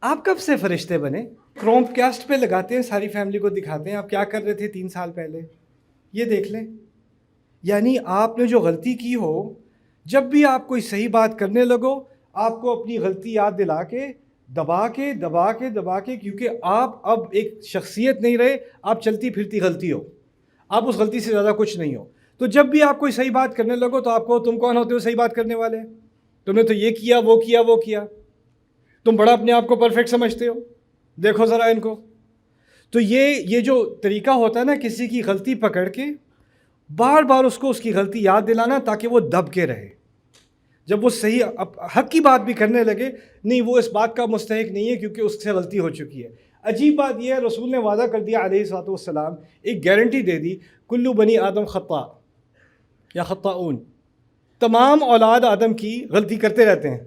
آپ کب سے فرشتے بنے؟ کروم کاسٹ پہ لگاتے ہیں، ساری فیملی کو دکھاتے ہیں آپ کیا کر رہے تھے 3 سال پہلے، یہ دیکھ لیں. یعنی آپ نے جو غلطی کی ہو، جب بھی آپ کوئی صحیح بات کرنے لگو آپ کو اپنی غلطی یاد دلا کے دبا کے کیونکہ آپ اب ایک شخصیت نہیں رہے، آپ چلتی پھرتی غلطی ہو، آپ اس غلطی سے زیادہ کچھ نہیں ہو. تو جب بھی آپ کوئی صحیح بات کرنے لگو تو آپ کو تم کون ہوتے ہو صحیح بات کرنے والے؟ تم نے تو یہ کیا وہ کیا، تم بڑا اپنے آپ کو پرفیکٹ سمجھتے ہو، دیکھو ذرا ان کو. تو یہ جو طریقہ ہوتا ہے نا کسی کی غلطی پکڑ کے بار بار اس کو اس کی غلطی یاد دلانا تاکہ وہ دب کے رہے. جب وہ صحیح حق کی بات بھی کرنے لگے، نہیں وہ اس بات کا مستحق نہیں ہے کیونکہ اس سے غلطی ہو چکی ہے. عجیب بات یہ ہے رسول نے وعدہ کر دیا علیہ الصلوۃ والسلام، ایک گارنٹی دے دی، کلو بنی آدم خطاء یا خطاؤن، تمام اولاد آدم کی غلطی کرتے رہتے ہیں،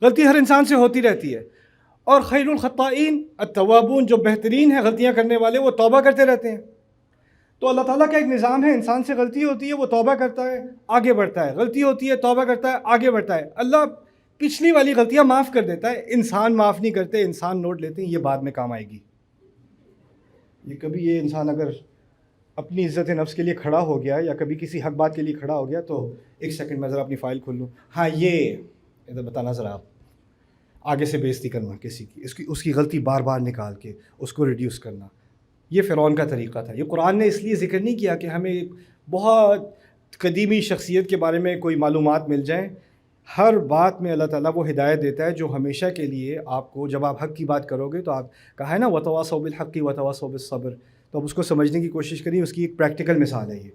غلطی ہر انسان سے ہوتی رہتی ہے. اور خیر الخطائین التوابون، جو بہترین ہیں غلطیاں کرنے والے وہ توبہ کرتے رہتے ہیں. تو اللہ تعالیٰ کا ایک نظام ہے، انسان سے غلطی ہوتی ہے وہ توبہ کرتا ہے آگے بڑھتا ہے، غلطی ہوتی ہے توبہ کرتا ہے آگے بڑھتا ہے. اللہ پچھلی والی غلطیاں معاف کر دیتا ہے، انسان معاف نہیں کرتے، انسان نوٹ لیتے ہیں یہ بعد میں کام آئے گی. یہ کبھی یہ انسان اگر اپنی عزت نفس کے لیے کھڑا ہو گیا یا کبھی کسی حق بات کے لیے کھڑا ہو گیا تو ایک سیکنڈ میں ذرا اپنی فائل کھول لوں، ہاں یہ ادھر بتانا ذرا، آپ آگے سے بےزتی کرنا کسی کی، اس کی غلطی بار بار نکال کے اس کو ریڈیوس کرنا، یہ فرعون کا طریقہ تھا۔ یہ قرآن نے اس لیے ذکر نہیں کیا کہ ہمیں بہت قدیمی شخصیت کے بارے میں کوئی معلومات مل جائیں۔ ہر بات میں اللہ تعالیٰ وہ ہدایت دیتا ہے جو ہمیشہ کے لیے آپ کو، جب آپ حق کی بات کرو گے تو آپ کہا ہے نا وَتَوَاصَوْا بِالْحَقِّ وَتَوَاصَوْا بِالصَّبْرِ، تو اب اس کو سمجھنے کی کوشش کریے۔ اس کی ایک پریکٹیکل مثال ہے یہ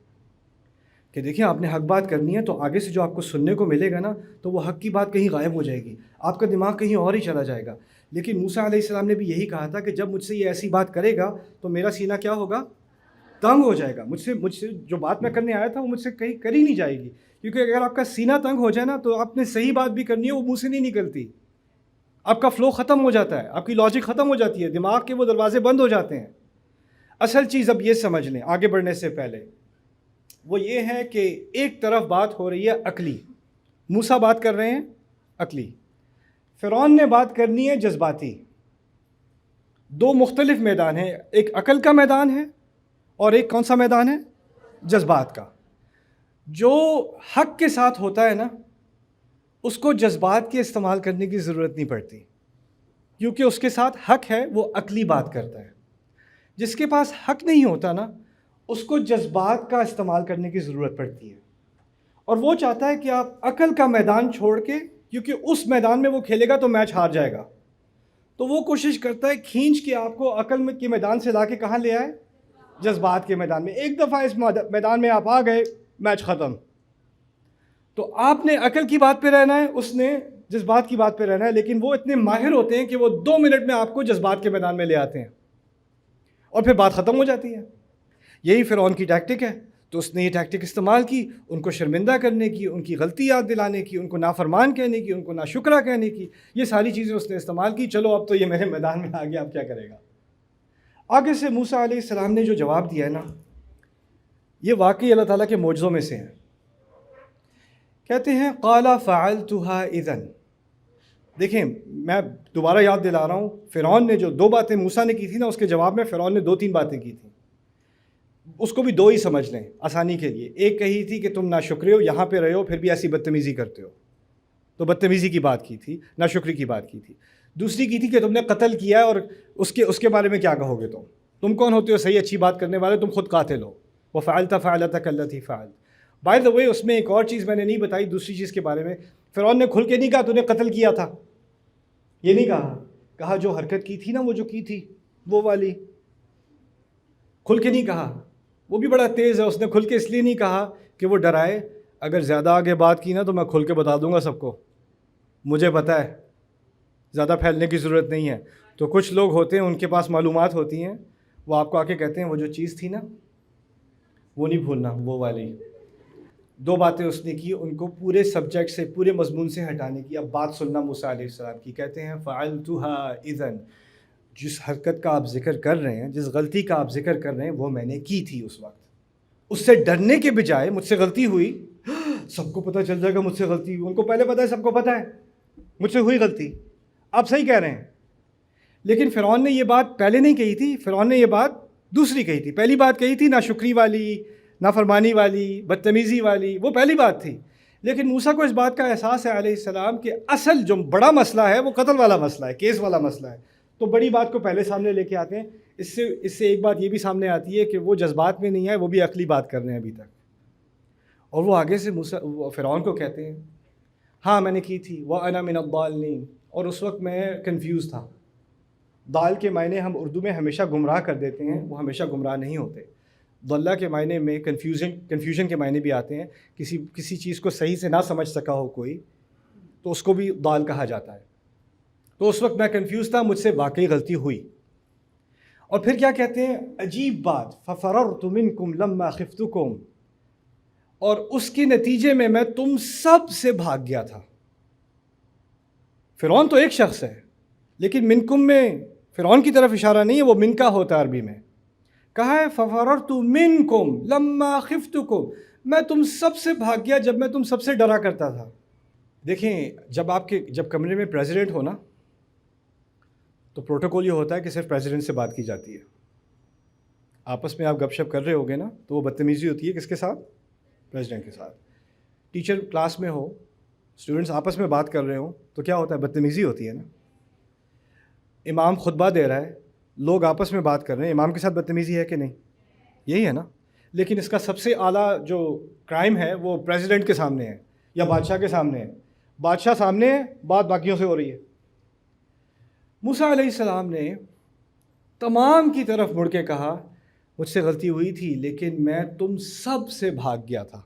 کہ دیکھیں آپ نے حق بات کرنی ہے تو آگے سے جو آپ کو سننے کو ملے گا نا تو وہ حق کی بات کہیں غائب ہو جائے گی، آپ کا دماغ کہیں اور ہی چلا جائے گا۔ لیکن موسیٰ علیہ السلام نے بھی یہی کہا تھا کہ جب مجھ سے یہ ایسی بات کرے گا تو میرا سینہ کیا ہوگا؟ تنگ ہو جائے گا، مجھ سے جو بات میں کرنے آیا تھا وہ مجھ سے کہیں کر ہی نہیں جائے گی، کیونکہ اگر آپ کا سینہ تنگ ہو جائے نا تو آپ نے صحیح بات بھی کرنی ہے وہ منہ سے نہیں نکلتی، آپ کا فلو ختم ہو جاتا ہے، آپ کی لاجک ختم ہو جاتی ہے، دماغ کے وہ دروازے بند ہو جاتے ہیں۔ اصل چیز اب یہ سمجھ لیں آگے بڑھنے سے پہلے، وہ یہ ہے کہ ایک طرف بات ہو رہی ہے عقلی، موسیٰ بات کر رہے ہیں عقلی، فرعون نے بات کرنی ہے جذباتی۔ دو مختلف میدان ہیں، ایک عقل کا میدان ہے اور ایک کون سا میدان ہے؟ جذبات کا۔ جو حق کے ساتھ ہوتا ہے نا اس کو جذبات کے استعمال کرنے کی ضرورت نہیں پڑتی، کیونکہ اس کے ساتھ حق ہے، وہ عقلی بات کرتا ہے۔ جس کے پاس حق نہیں ہوتا نا اس کو جذبات کا استعمال کرنے کی ضرورت پڑتی ہے، اور وہ چاہتا ہے کہ آپ عقل کا میدان چھوڑ کے، کیونکہ اس میدان میں وہ کھیلے گا تو میچ ہار جائے گا، تو وہ کوشش کرتا ہے کھینچ کے آپ کو عقل کے میدان سے لا کے کہاں لے آئے؟ جذبات کے میدان میں۔ ایک دفعہ اس میدان میں آپ آ گئے، میچ ختم۔ تو آپ نے عقل کی بات پہ رہنا ہے، اس نے جذبات کی بات پہ رہنا ہے، لیکن وہ اتنے ماہر ہوتے ہیں کہ وہ 2 منٹ میں آپ کو جذبات کے میدان میں لے آتے ہیں اور پھر بات ختم ہو جاتی ہے۔ یہی فرعون کی ٹیکٹک ہے، تو اس نے یہ ٹیکٹک استعمال کی، ان کو شرمندہ کرنے کی، ان کی غلطی یاد دلانے کی، ان کو نافرمان کہنے کی، ان کو ناشکرہ کہنے کی، یہ ساری چیزیں اس نے استعمال کی۔ چلو اب تو یہ میرے میدان میں آ گیا، اب کیا کرے گا؟ آگے سے موسیٰ علیہ السلام نے جو جواب دیا ہے نا یہ واقعی اللہ تعالیٰ کے معجزوں میں سے ہیں۔ کہتے ہیں قال فعلتها اذن، دیکھیں میں دوبارہ یاد دلا رہا ہوں، فرعون نے جو 2 باتیں موسیٰ نے کی تھی نا اس کے جواب میں فرعون نے 2-3 باتیں کی تھیں، اس کو بھی 2 ہی سمجھ لیں آسانی کے لیے۔ ایک کہی تھی کہ تم ناشکرے ہو، یہاں پہ رہے ہو پھر بھی ایسی بدتمیزی کرتے ہو، تو بدتمیزی کی بات کی تھی، ناشکری کی بات کی تھی۔ دوسری کی تھی کہ تم نے قتل کیا اور اس کے بارے میں کیا کہو گے؟ تم کون ہوتے ہو صحیح اچھی بات کرنے والے؟ تم خود قاتل ہو۔ وَفَعَلْتَ فَعَلَتَكَ الَّتِي فَعَلْتَ۔ بائی دا وے اس میں ایک اور چیز میں نے نہیں بتائی دوسری چیز کے بارے میں، فرعون نے کھل کے نہیں کہا تو نے قتل کیا تھا، یہ نہیں کہا جو حرکت کی تھی نا وہ جو کی تھی وہ والی، کھل کے نہیں کہا۔ وہ بھی بڑا تیز ہے، اس نے کھل کے اس لیے نہیں کہا کہ وہ ڈرائے، اگر زیادہ آگے بات کی نا تو میں کھل کے بتا دوں گا سب کو، مجھے پتہ ہے، زیادہ پھیلنے کی ضرورت نہیں ہے۔ تو کچھ لوگ ہوتے ہیں ان کے پاس معلومات ہوتی ہیں، وہ آپ کو آ کے کہتے ہیں وہ جو چیز تھی نا وہ نہیں بھولنا، وہ والی 2 باتیں اس نے کی، ان کو پورے سبجیکٹ سے، پورے مضمون سے ہٹانے کی۔ اب بات سننا موسیٰ علیہ السلام کی، کہتے ہیں فعلتها اذن، جس حرکت کا آپ ذکر کر رہے ہیں، جس غلطی کا آپ ذکر کر رہے ہیں وہ میں نے کی تھی اس وقت۔ اس سے ڈرنے کے بجائے مجھ سے غلطی ہوئی، سب کو پتہ چل جائے گا مجھ سے غلطی ہوئی، ان کو پہلے پتہ ہے، سب کو پتہ ہے مجھ سے ہوئی غلطی، آپ صحیح کہہ رہے ہیں۔ لیکن فرعون نے یہ بات پہلے نہیں کہی تھی، فرعون نے یہ بات دوسری کہی تھی۔ پہلی بات کہی تھی ناشکری والی، نافرمانی والی، بدتمیزی والی، وہ پہلی بات تھی۔ لیکن موسیٰ کو اس بات کا احساس ہے علیہ السلام کہ اصل جو بڑا مسئلہ ہے وہ قتل والا مسئلہ ہے، کیس والا مسئلہ ہے، تو بڑی بات کو پہلے سامنے لے کے آتے ہیں۔ اس سے ایک بات یہ بھی سامنے آتی ہے کہ وہ جذبات میں نہیں ہے، وہ بھی عقلی بات کر رہے ہیں ابھی تک، اور وہ آگے سے فرعون کو کہتے ہیں ہاں میں نے کی تھی، وَأَنَا مِنَ الضَّالِّينَ، اور اس وقت میں کنفیوز تھا۔ دال کے معنی ہم اردو میں ہمیشہ گمراہ کر دیتے ہیں، وہ ہمیشہ گمراہ نہیں ہوتے۔ ضلع کے معنی میں کنفیوژن کے معنی بھی آتے ہیں، کسی چیز کو صحیح سے نہ سمجھ سکا ہو کوئی تو اس کو بھی ضال کہا جاتا ہے۔ تو اس وقت میں کنفیوز تھا، مجھ سے واقعی غلطی ہوئی۔ اور پھر کیا کہتے ہیں، عجیب بات، فَفَرَرْتُ مِنْكُمْ لَمَّا خِفْتُكُمْ، اور اس کے نتیجے میں تم سب سے بھاگ گیا تھا۔ فرعون تو ایک شخص ہے، لیکن منکم میں فرعون کی طرف اشارہ نہیں ہے، وہ من کا ہوتا ہے عربی میں۔ کہا ہے فَفَرَرْتُ مِنْكُمْ لَمَّا خِفْتُكُمْ، میں تم سب سے بھاگ گیا جب میں تم سب سے ڈرا کرتا تھا۔ دیکھیں جب کمرے میں پریزیڈنٹ ہو نا تو پروٹوکول یہ ہوتا ہے کہ صرف پریزیڈنٹ سے بات کی جاتی ہے، آپس میں آپ گپ شپ کر رہے ہوگے نا تو وہ بدتمیزی ہوتی ہے کس کے ساتھ؟ پریزیڈنٹ کے ساتھ. ٹیچر کلاس میں ہو، اسٹوڈنٹس آپس میں بات کر رہے ہوں تو کیا ہوتا ہے؟ بدتمیزی ہوتی ہے نا. امام خطبہ دے رہا ہے، لوگ آپس میں بات کر رہے ہیں، امام کے ساتھ بدتمیزی ہے کہ نہیں؟ یہی ہے نا. لیکن اس کا سب سے اعلیٰ جو کرائم ہے وہ پریزیڈنٹ کے سامنے ہے یا بادشاہ کے سامنے ہے. بادشاہ سامنے ہے، بات باقیوں سے ہو رہی ہے. موسیٰ علیہ السلام نے تمام کی طرف مڑ کے کہا مجھ سے غلطی ہوئی تھی لیکن میں تم سب سے بھاگ گیا تھا.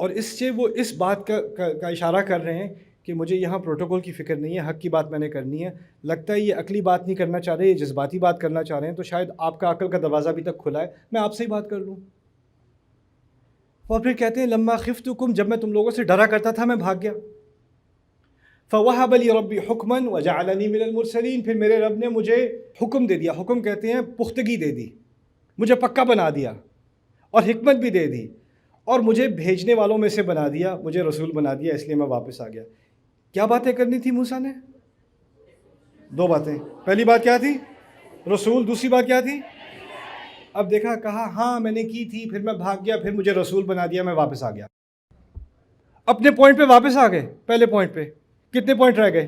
اور اس سے وہ اس بات کا اشارہ کر رہے ہیں کہ مجھے یہاں پروٹوکول کی فکر نہیں ہے، حق کی بات میں نے کرنی ہے. لگتا ہے یہ عقلی بات نہیں کرنا چاہ رہے، یہ جذباتی بات کرنا چاہ رہے ہیں، تو شاید آپ کا عقل کا دروازہ ابھی تک کھلا ہے، میں آپ سے ہی بات کر لوں. اور پھر کہتے ہیں لما خفتکم، جب میں تم لوگوں سے ڈرا کرتا تھا میں بھاگ گیا. فوہب لی ربی حکما وجعلنی من المرسلین، پھر میرے رب نے مجھے حکم دے دیا. حکم کہتے ہیں پختگی دے دی، مجھے پکا بنا دیا، اور حکمت بھی دے دی، اور مجھے بھیجنے والوں میں سے بنا دیا، مجھے رسول بنا دیا، اس لیے میں واپس آ گیا. کیا باتیں کرنی تھی موسیٰ نے؟ دو باتیں. پہلی بات کیا تھی؟ رسول. دوسری بات کیا تھی؟ اب دیکھا، کہا ہاں میں نے کی تھی، پھر میں بھاگ گیا، پھر مجھے رسول بنا دیا، میں واپس آ گیا. اپنے پوائنٹ پہ واپس آ گئے. پہلے پوائنٹ پہ کتنے پوائنٹ رہ گئے؟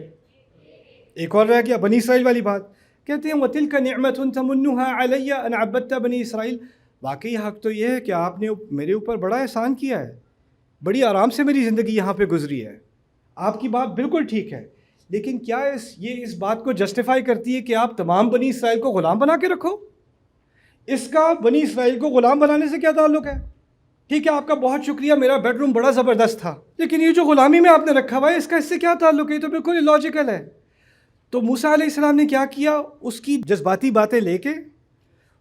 ایک اور رہ گیا، بنی اسرائیل والی بات. کہتے ہیں وَتِلْكَ نِعْمَةٌ تَمُنُّهَا عَلَيَّ أَنْ عَبَّدْتَ بَنِي اسرائیل. واقعی حق تو یہ ہے کہ آپ نے میرے اوپر بڑا احسان کیا ہے، بڑی آرام سے میری زندگی یہاں پہ گزری ہے. آپ کی بات بالکل ٹھیک ہے، لیکن کیا یہ اس بات کو جسٹیفائی کرتی ہے کہ آپ تمام بنی اسرائیل کو غلام بنا کے رکھو؟ اس کا بنی اسرائیل کو غلام بنانے سے کیا تعلق ہے؟ ٹھیک ہے آپ کا بہت شکریہ، میرا بیڈ روم بڑا زبردست تھا، لیکن یہ جو غلامی میں آپ نے رکھا ہوا ہے اس کا اس سے کیا تعلق ہے؟ یہ تو بالکل الاجیکل ہے. تو موسیٰ علیہ السلام نے کیا کیا؟ اس کی جذباتی باتیں لے کے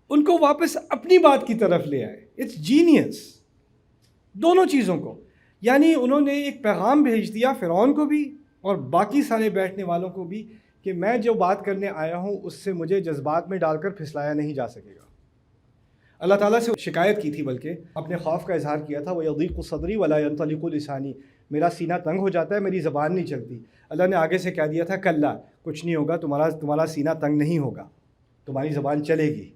ان کو واپس اپنی بات کی طرف لے آئے. اٹس جینیس دونوں چیزوں کو. یعنی انہوں نے ایک پیغام بھیج دیا فرعون کو بھی اور باقی سارے بیٹھنے والوں کو بھی کہ میں جو بات کرنے آیا ہوں اس سے مجھے جذبات میں ڈال کر پھسلایا نہیں جا سکے گا. اللہ تعالیٰ سے شکایت کی تھی، بلکہ اپنے خوف کا اظہار کیا تھا. وَيَضِيقُ صَدْرِي وَلَا يَنطَلِقُ لِسَانِي، میرا سینہ تنگ ہو جاتا ہے، میری زبان نہیں چلتی. اللہ نے آگے سے کہہ دیا تھا کلا، کچھ نہیں ہوگا، تمہارا سینہ تنگ نہیں ہوگا، تمہاری زبان چلے گی.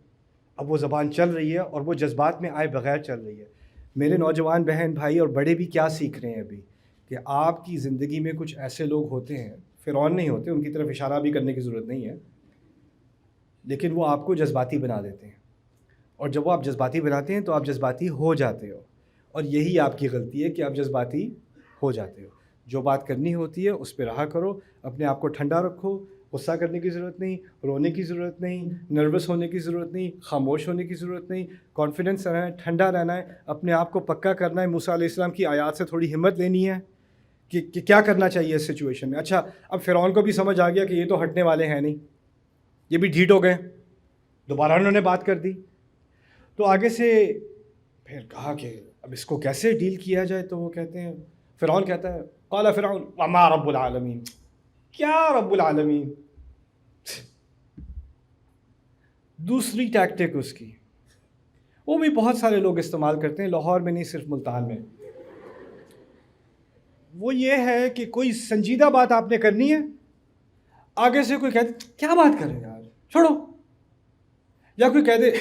اب وہ زبان چل رہی ہے اور وہ جذبات میں آئے بغیر چل رہی ہے. میرے نوجوان بہن بھائی اور بڑے بھی کیا سیکھ رہے ہیں ابھی کہ آپ کی زندگی میں کچھ ایسے لوگ ہوتے ہیں، فرعون نہیں ہوتے، ان کی طرف اشارہ بھی کرنے کی ضرورت نہیں ہے، لیکن وہ آپ کو جذباتی بنا دیتے ہیں. اور جب وہ آپ جذباتی بناتے ہیں تو آپ جذباتی ہو جاتے ہو، اور یہی آپ کی غلطی ہے کہ آپ جذباتی ہو جاتے ہو. جو بات کرنی ہوتی ہے اس پہ رہا کرو، اپنے آپ کو ٹھنڈا رکھو. غصہ کرنے کی ضرورت نہیں، رونے کی ضرورت نہیں، نروس ہونے کی ضرورت نہیں، خاموش ہونے کی ضرورت نہیں. کانفیڈنس رہنا ہے، ٹھنڈا رہنا ہے، اپنے آپ کو پکا کرنا ہے. موسیٰ علیہ السلام کی آیات سے تھوڑی ہمت لینی ہے کہ کیا کرنا چاہیے اس سچویشن میں. اچھا اب فرعون کو بھی سمجھ آ گیا کہ یہ تو ہٹنے والے ہیں نہیں، یہ بھی ڈھیٹ ہو گئے، دوبارہ انہوں نے بات کر دی. تو آگے سے پھر کہا کہ اب اس کو کیسے ڈیل کیا جائے. تو وہ کہتے ہیں، فرعون کہتا ہے قال فرعون وما رب العالمین، کیا رب العالمین. دوسری ٹیکٹک اس کی، وہ بھی بہت سارے لوگ استعمال کرتے ہیں، لاہور میں نہیں صرف ملتان میں. وہ یہ ہے کہ کوئی سنجیدہ بات آپ نے کرنی ہے، آگے سے کوئی کہتے کیا بات کر رہے ہیں یار چھوڑو، یا کوئی کہہ دے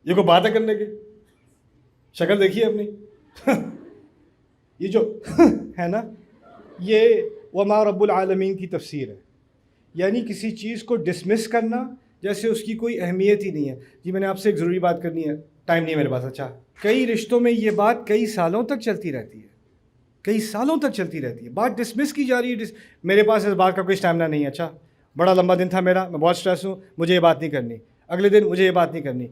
یہ کوئی بات ہے کرنے کی، شکل دیکھیے اپنی. یہ جو ہے نا، یہ وما رب العالمین کی تفسیر ہے. یعنی کسی چیز کو ڈسمس کرنا جیسے اس کی کوئی اہمیت ہی نہیں ہے. جی میں نے آپ سے ایک ضروری بات کرنی ہے، ٹائم نہیں ہے میرے پاس. اچھا کئی رشتوں میں یہ بات کئی سالوں تک چلتی رہتی ہے، کئی سالوں تک چلتی رہتی ہے، بات ڈسمس کی جا رہی ہے. میرے پاس اس بات کا کوئی اسٹیمنا نہیں ہے، اچھا بڑا لمبا دن تھا میرا، میں بہت اسٹریس ہوں، مجھے یہ بات نہیں کرنی. اگلے دن مجھے یہ بات نہیں کرنی.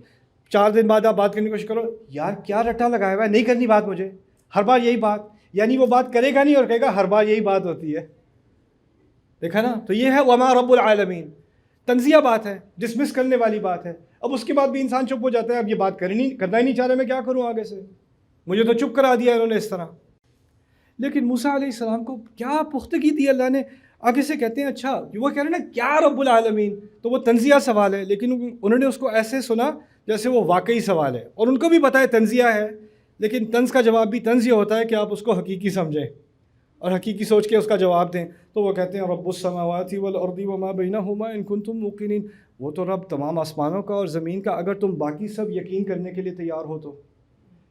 4 دن بعد آپ بات کرنے کی کوشش کرو، یار کیا رٹا لگایا ہوا ہے، نہیں کرنی بات مجھے، ہر بار یہی بات. یعنی وہ بات کرے گا نہیں اور کہے گا ہر بار یہی بات ہوتی ہے. دیکھا نا، تو یہ ہے وما رب العالمین، تنزیہ بات ہے، ڈسمس کرنے والی بات ہے. اب اس کے بعد بھی انسان چپ ہو جاتا ہے، اب یہ بات کرنا ہی نہیں چاہ رہے، میں کیا کروں آگے سے، مجھے تو چپ کرا دیا انہوں نے اس طرح. لیکن موسیٰ علیہ السلام کو کیا پختگی دی اللہ نے. آگے سے کہتے ہیں اچھا وہ کہہ رہے ہیں نا کیا رب العالمین، تو وہ تنزیہ سوال ہے، لیکن انہوں نے اس کو ایسے سنا جیسے وہ واقعی سوال ہے، اور ان کو بھی پتہ ہے تنزیہ ہے، لیکن طنز کا جواب بھی طنز یہ ہوتا ہے کہ آپ اس کو حقیقی سمجھیں اور حقیقی سوچ کے اس کا جواب دیں. تو وہ کہتے ہیں رب السماوات والارض وما بینہما ان کنتم موقنین، وہ تو رب تمام آسمانوں کا اور زمین کا، اگر تم باقی سب یقین کرنے کے لیے تیار ہو تو.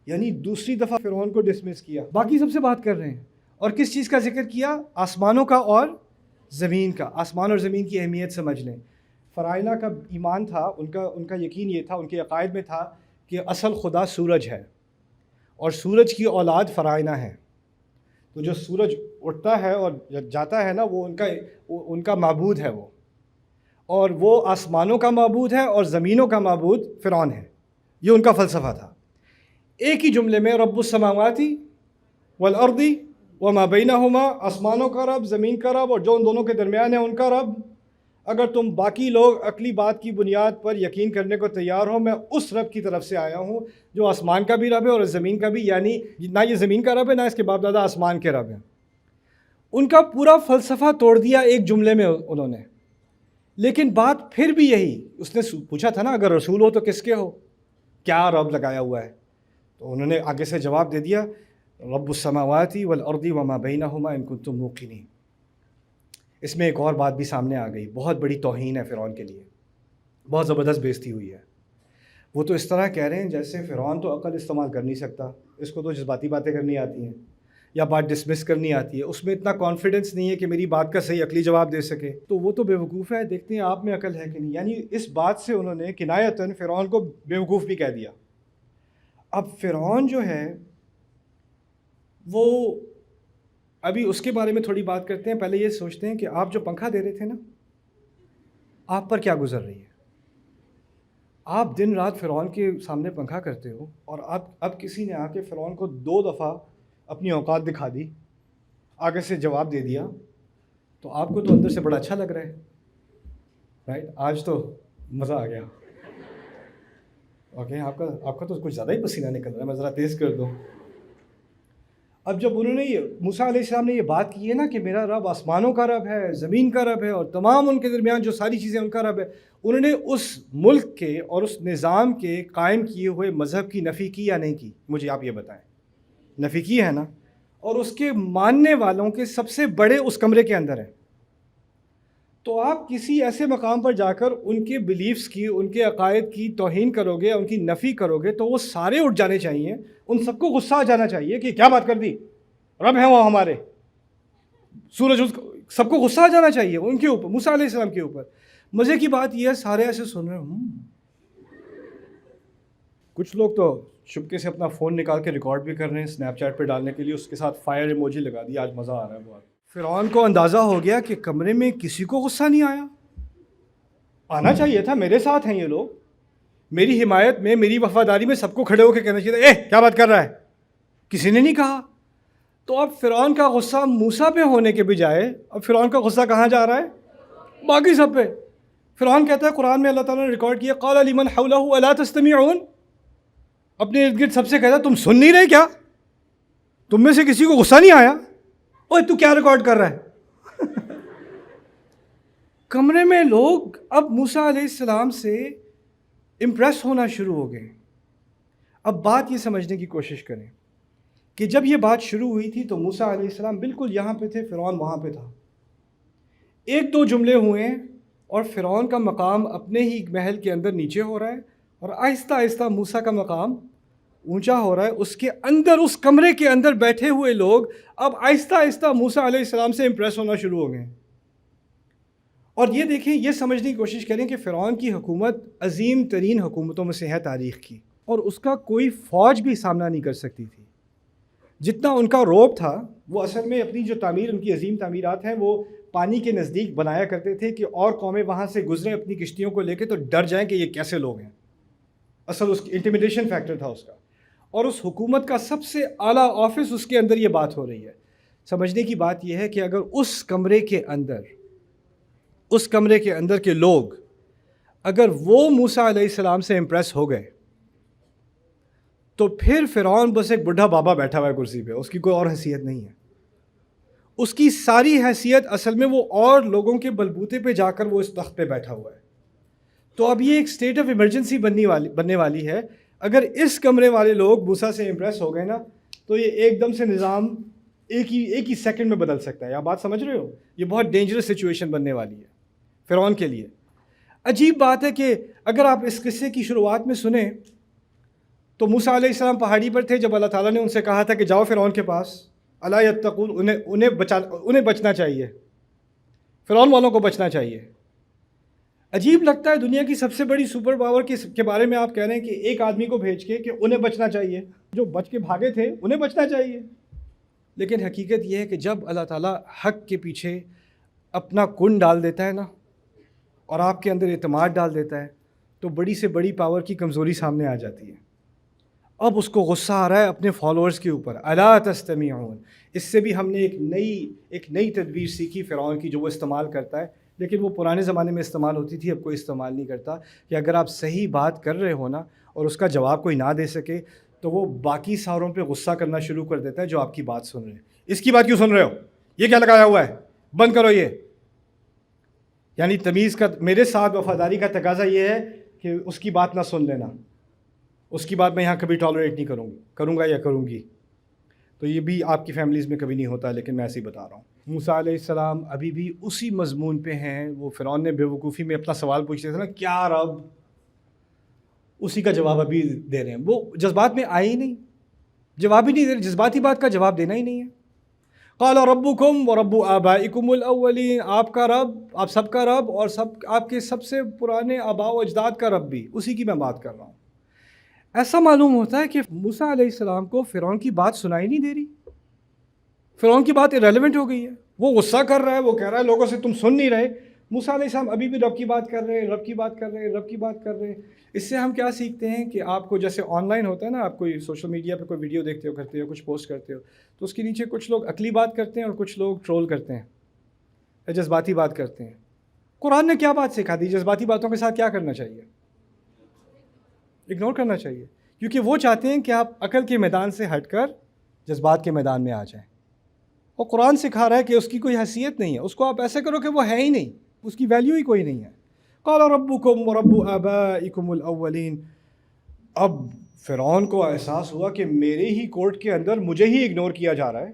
یعنی دوسری دفعہ فرعون کو ڈسمس کیا، باقی سب سے بات کر رہے ہیں. اور کس چیز کا ذکر کیا؟ آسمانوں کا اور زمین کا. آسمان اور زمین کی اہمیت سمجھ لیں. فرائضہ کا ایمان تھا، ان کا یقین یہ تھا، ان کے عقائد میں تھا کہ اصل خدا سورج ہے اور سورج کی اولاد فرائضہ ہیں. تو جو سورج اٹھتا ہے اور جاتا ہے نا، وہ ان کا معبود ہے وہ، اور وہ آسمانوں کا معبود ہے اور زمینوں کا معبود فرعون ہے. یہ ان کا فلسفہ تھا. ایک ہی جملے میں رب السماوات والارض وما بینہما، آسمانوں کا رب، زمین کا رب، اور جو ان دونوں کے درمیان ہے ان کا رب. اگر تم باقی لوگ عقلی بات کی بنیاد پر یقین کرنے کو تیار ہو، میں اس رب کی طرف سے آیا ہوں جو آسمان کا بھی رب ہے اور زمین کا بھی. یعنی نہ یہ زمین کا رب ہے، نہ اس کے باپ دادا آسمان کے رب ہیں. ان کا پورا فلسفہ توڑ دیا ایک جملے میں انہوں نے. لیکن بات پھر بھی یہی، اس نے پوچھا تھا نا اگر رسول ہو تو کس کے ہو، کیا رب لگایا ہوا ہے؟ تو انہوں نے آگے سے جواب دے دیا رب السماوات والارض وما بینہما ان کنتم موقنین. اس میں ایک اور بات بھی سامنے آ گئی، بہت بڑی توہین ہے فرعون کے لیے، بہت زبردست بےزتی ہوئی ہے. وہ تو اس طرح کہہ رہے ہیں جیسے فرعون تو عقل استعمال کر نہیں سکتا، اس کو تو جذباتی باتیں کرنی آتی ہیں یا بات ڈسمس کرنی آتی ہے، اس میں اتنا کانفیڈنس نہیں ہے کہ میری بات کا صحیح عقلی جواب دے سکے، تو وہ تو بیوقوف ہے. دیکھتے ہیں آپ میں عقل ہے کہ نہیں. یعنی اس بات سے انہوں نے کنایتاً فرعون کو بیوقوف بھی کہہ دیا. اب فرعون جو ہے وہ، ابھی اس کے بارے میں تھوڑی بات کرتے ہیں. پہلے یہ سوچتے ہیں کہ آپ جو پنکھا دے رہے تھے نا، آپ پر کیا گزر رہی ہے؟ آپ دن رات فرعون کے سامنے پنکھا کرتے ہو، اور اب کسی نے آ کے فرعون کو 2 دفعہ اپنی اوقات دکھا دی، آگے سے جواب دے دیا، تو آپ کو تو اندر سے بڑا اچھا لگ رہا ہے، رائٹ؟ آج تو مزہ آ گیا. اوکے، آپ کا تو کچھ زیادہ ہی پسینہ نکل رہا ہے، میں ذرا تیز کر دوں. اب جب انہوں نے موسیٰ علیہ السلام نے یہ بات کی ہے نا کہ میرا رب آسمانوں کا رب ہے، زمین کا رب ہے، اور تمام ان کے درمیان جو ساری چیزیں ان کا رب ہے، انہوں نے اس ملک کے اور اس نظام کے قائم کیے ہوئے مذہب کی نفی کی یا نہیں کی؟ مجھے آپ یہ بتائیں. نفی کی ہے نا؟ اور اس کے ماننے والوں کے سب سے بڑے اس کمرے کے اندر ہیں. تو آپ کسی ایسے مقام پر جا کر ان کے بلیفز کی، ان کے عقائد کی توہین کرو گے، ان کی نفی کرو گے، تو وہ سارے اٹھ جانے چاہیے، ان سب کو غصہ آ جانا چاہیے کہ کیا بات کر دی، رب ہیں وہ ہمارے، سورج، سب کو غصہ آ جانا چاہیے ان کے اوپر، موسیٰ علیہ السلام کے اوپر. مزے کی بات یہ ہے سارے ایسے سن رہے ہیں. کچھ لوگ تو چپکے سے اپنا فون نکال کے ریکارڈ بھی کر رہے ہیں اسنیپ چیٹ پہ ڈالنے کے لیے، اس کے ساتھ فائر ایموجی لگا دی. آج مزہ آ رہا ہے بہت. فرعون کو اندازہ ہو گیا کہ کمرے میں کسی کو غصہ نہیں آیا. آنا چاہیے تھا، میرے ساتھ ہیں یہ لوگ، میری حمایت میں، میری وفاداری میں سب کو کھڑے ہو کے کہنا چاہیے تھا کیا بات کر رہا ہے، کسی نے نہیں کہا. تو اب فرعون کا غصہ موسیٰ پہ ہونے کے بجائے اب فرعون کا غصہ کہاں جا رہا ہے؟ باقی سب پہ. فرعون کہتا ہے قرآن میں اللہ تعالیٰ نے ریکارڈ کیا قال لمن حولہ الا تستمعون، اپنے ارد گرد سب سے کہتا تم سن نہیں رہے کیا؟ تم میں سے کسی کو غصہ نہیں آیا؟ اوے تو کیا ریکارڈ کر رہا ہے؟ کمرے میں لوگ اب موسیٰ علیہ السلام سے امپریس ہونا شروع ہو گئے. اب بات یہ سمجھنے کی کوشش کریں کہ جب یہ بات شروع ہوئی تھی تو موسیٰ علیہ السلام بالکل یہاں پہ تھے، فرعون وہاں پہ تھا. 1-2 جملے ہوئے اور فرعون کا مقام اپنے ہی محل کے اندر نیچے ہو رہا ہے، اور آہستہ آہستہ موسیٰ کا مقام اونچا ہو رہا ہے. اس کے اندر، اس کمرے کے اندر بیٹھے ہوئے لوگ اب آہستہ آہستہ موسیٰ علیہ السلام سے امپریس ہونا شروع ہو گئے. اور یہ دیکھیں، یہ سمجھنے کی کوشش کریں کہ فرعون کی حکومت عظیم ترین حکومتوں میں سے ہے تاریخ کی، اور اس کا کوئی فوج بھی سامنا نہیں کر سکتی تھی. جتنا ان کا روب تھا، وہ اصل میں اپنی جو تعمیر، ان کی عظیم تعمیرات ہیں، وہ پانی کے نزدیک بنایا کرتے تھے کہ اور قومیں وہاں سے گزریں اپنی کشتیوں کو لے کے تو ڈر جائیں کہ یہ کیسے لوگ ہیں. اصل اس کی انٹیمیڈیشن فیکٹر تھا اس کا. اور اس حکومت کا سب سے اعلیٰ آفس، اس کے اندر یہ بات ہو رہی ہے. سمجھنے کی بات یہ ہے کہ اگر اس کمرے کے اندر کے لوگ، اگر وہ موسیٰ علیہ السلام سے امپریس ہو گئے، تو پھر فرعون بس ایک بڈھا بابا بیٹھا ہوا ہے کرسی پہ، اس کی کوئی اور حیثیت نہیں ہے. اس کی ساری حیثیت اصل میں وہ اور لوگوں کے بلبوتے پہ جا کر وہ اس تخت پہ بیٹھا ہوا ہے. تو اب یہ ایک اسٹیٹ آف ایمرجنسی بننے والی ہے. اگر اس کمرے والے لوگ موسیٰ سے امپریس ہو گئے نا، تو یہ ایک دم سے نظام ایک ہی سیکنڈ میں بدل سکتا ہے. آپ بات سمجھ رہے ہو؟ یہ بہت ڈینجرس سچویشن بننے والی ہے فرعون کے لیے. عجیب بات ہے کہ اگر آپ اس قصے کی شروعات میں سنیں تو موسیٰ علیہ السلام پہاڑی پر تھے جب اللہ تعالیٰ نے ان سے کہا تھا کہ جاؤ فرعون کے پاس، الا یتقون، انہیں بچنا چاہیے، فرعون والوں کو بچنا چاہیے۔ عجیب لگتا ہے دنیا کی سب سے بڑی سپر پاور کے بارے میں آپ کہہ رہے ہیں کہ ایک آدمی کو بھیج کے کہ انہیں بچنا چاہیے، جو بچ کے بھاگے تھے انہیں بچنا چاہیے۔ لیکن حقیقت یہ ہے کہ جب اللہ تعالیٰ حق کے پیچھے اپنا کن ڈال دیتا ہے نا، اور آپ کے اندر اعتماد ڈال دیتا ہے، تو بڑی سے بڑی پاور کی کمزوری سامنے آ جاتی ہے۔ اب اس کو غصہ آ رہا ہے اپنے فالوورز کے اوپر، الا تستمعون۔ اس سے بھی ہم نے ایک نئی تدبیر سیکھی فرعون کی جو وہ استعمال کرتا ہے، لیکن وہ پرانے زمانے میں استعمال ہوتی تھی، اب کوئی استعمال نہیں کرتا، کہ اگر آپ صحیح بات کر رہے ہو نا اور اس کا جواب کوئی نہ دے سکے تو وہ باقی ساروں پہ غصہ کرنا شروع کر دیتا ہے جو آپ کی بات سن رہے ہیں۔ اس کی بات کیوں سن رہے ہو؟ یہ کیا لگایا ہوا ہے؟ بند کرو یہ۔ یعنی تمیز کا، میرے ساتھ وفاداری کا تقاضا یہ ہے کہ اس کی بات نہ سن لینا، اس کی بات میں یہاں کبھی ٹالریٹ نہیں کروں گا یا کروں گی۔ تو یہ بھی آپ کی فیملیز میں کبھی نہیں ہوتا، لیکن میں ایسے ہی بتا رہا ہوں۔ موسیٰ علیہ السلام ابھی بھی اسی مضمون پہ ہیں۔ وہ فرعون نے بے وقوفی میں اپنا سوال پوچھتے تھے نا، کیا رب، اسی کا جواب ابھی دے رہے ہیں۔ وہ جذبات میں آئے ہی نہیں، جواب ہی نہیں دے رہے، جذباتی بات کا جواب دینا ہی نہیں ہے۔ قال ربکم ورب آبائکم الاولین، آپ کا رب، آپ سب کا رب، اور آپ کے سب سے پرانے آباء و اجداد کا رب بھی، اسی کی میں بات کر رہا ہوں۔ ایسا معلوم ہوتا ہے کہ موسیٰ علیہ السلام کو فرعون کی بات سنائی نہیں دے رہی، فرعون کی بات irrelevant ہو گئی ہے۔ وہ غصہ کر رہا ہے، وہ کہہ رہا ہے لوگوں سے تم سن نہیں رہے، موسیٰ علیہ السلام ابھی بھی رب کی بات کر رہے ہیں، رب کی بات کر رہے ہیں، رب کی بات کر رہے ہیں۔ اس سے ہم کیا سیکھتے ہیں کہ آپ کو جیسے آن لائن ہوتا ہے نا، آپ کوئی سوشل میڈیا پہ کوئی ویڈیو دیکھتے ہو، کرتے ہو، کچھ پوسٹ کرتے ہو، تو اس کے نیچے کچھ لوگ عقلی بات کرتے ہیں اور کچھ لوگ ٹرول کرتے ہیں یا جذباتی بات کرتے ہیں۔ قرآن نے کیا بات سکھا دی؟ جذباتی باتوں کے ساتھ کیا کرنا چاہیے؟ اگنور کرنا چاہیے، کیونکہ وہ چاہتے ہیں کہ آپ عقل کے میدان سے ہٹ کر جذبات کے میدان میں آ جائیں۔ اور قرآن سکھا رہا ہے کہ اس کی کوئی حیثیت نہیں ہے، اس کو آپ ایسے کرو کہ وہ ہے ہی نہیں، اس کی ویلیو ہی کوئی نہیں ہے۔ قال ربکم ورب آبائکم الاولین۔ اب فرعون کو احساس ہوا کہ میرے ہی کورٹ کے اندر مجھے ہی اگنور کیا جا رہا ہے،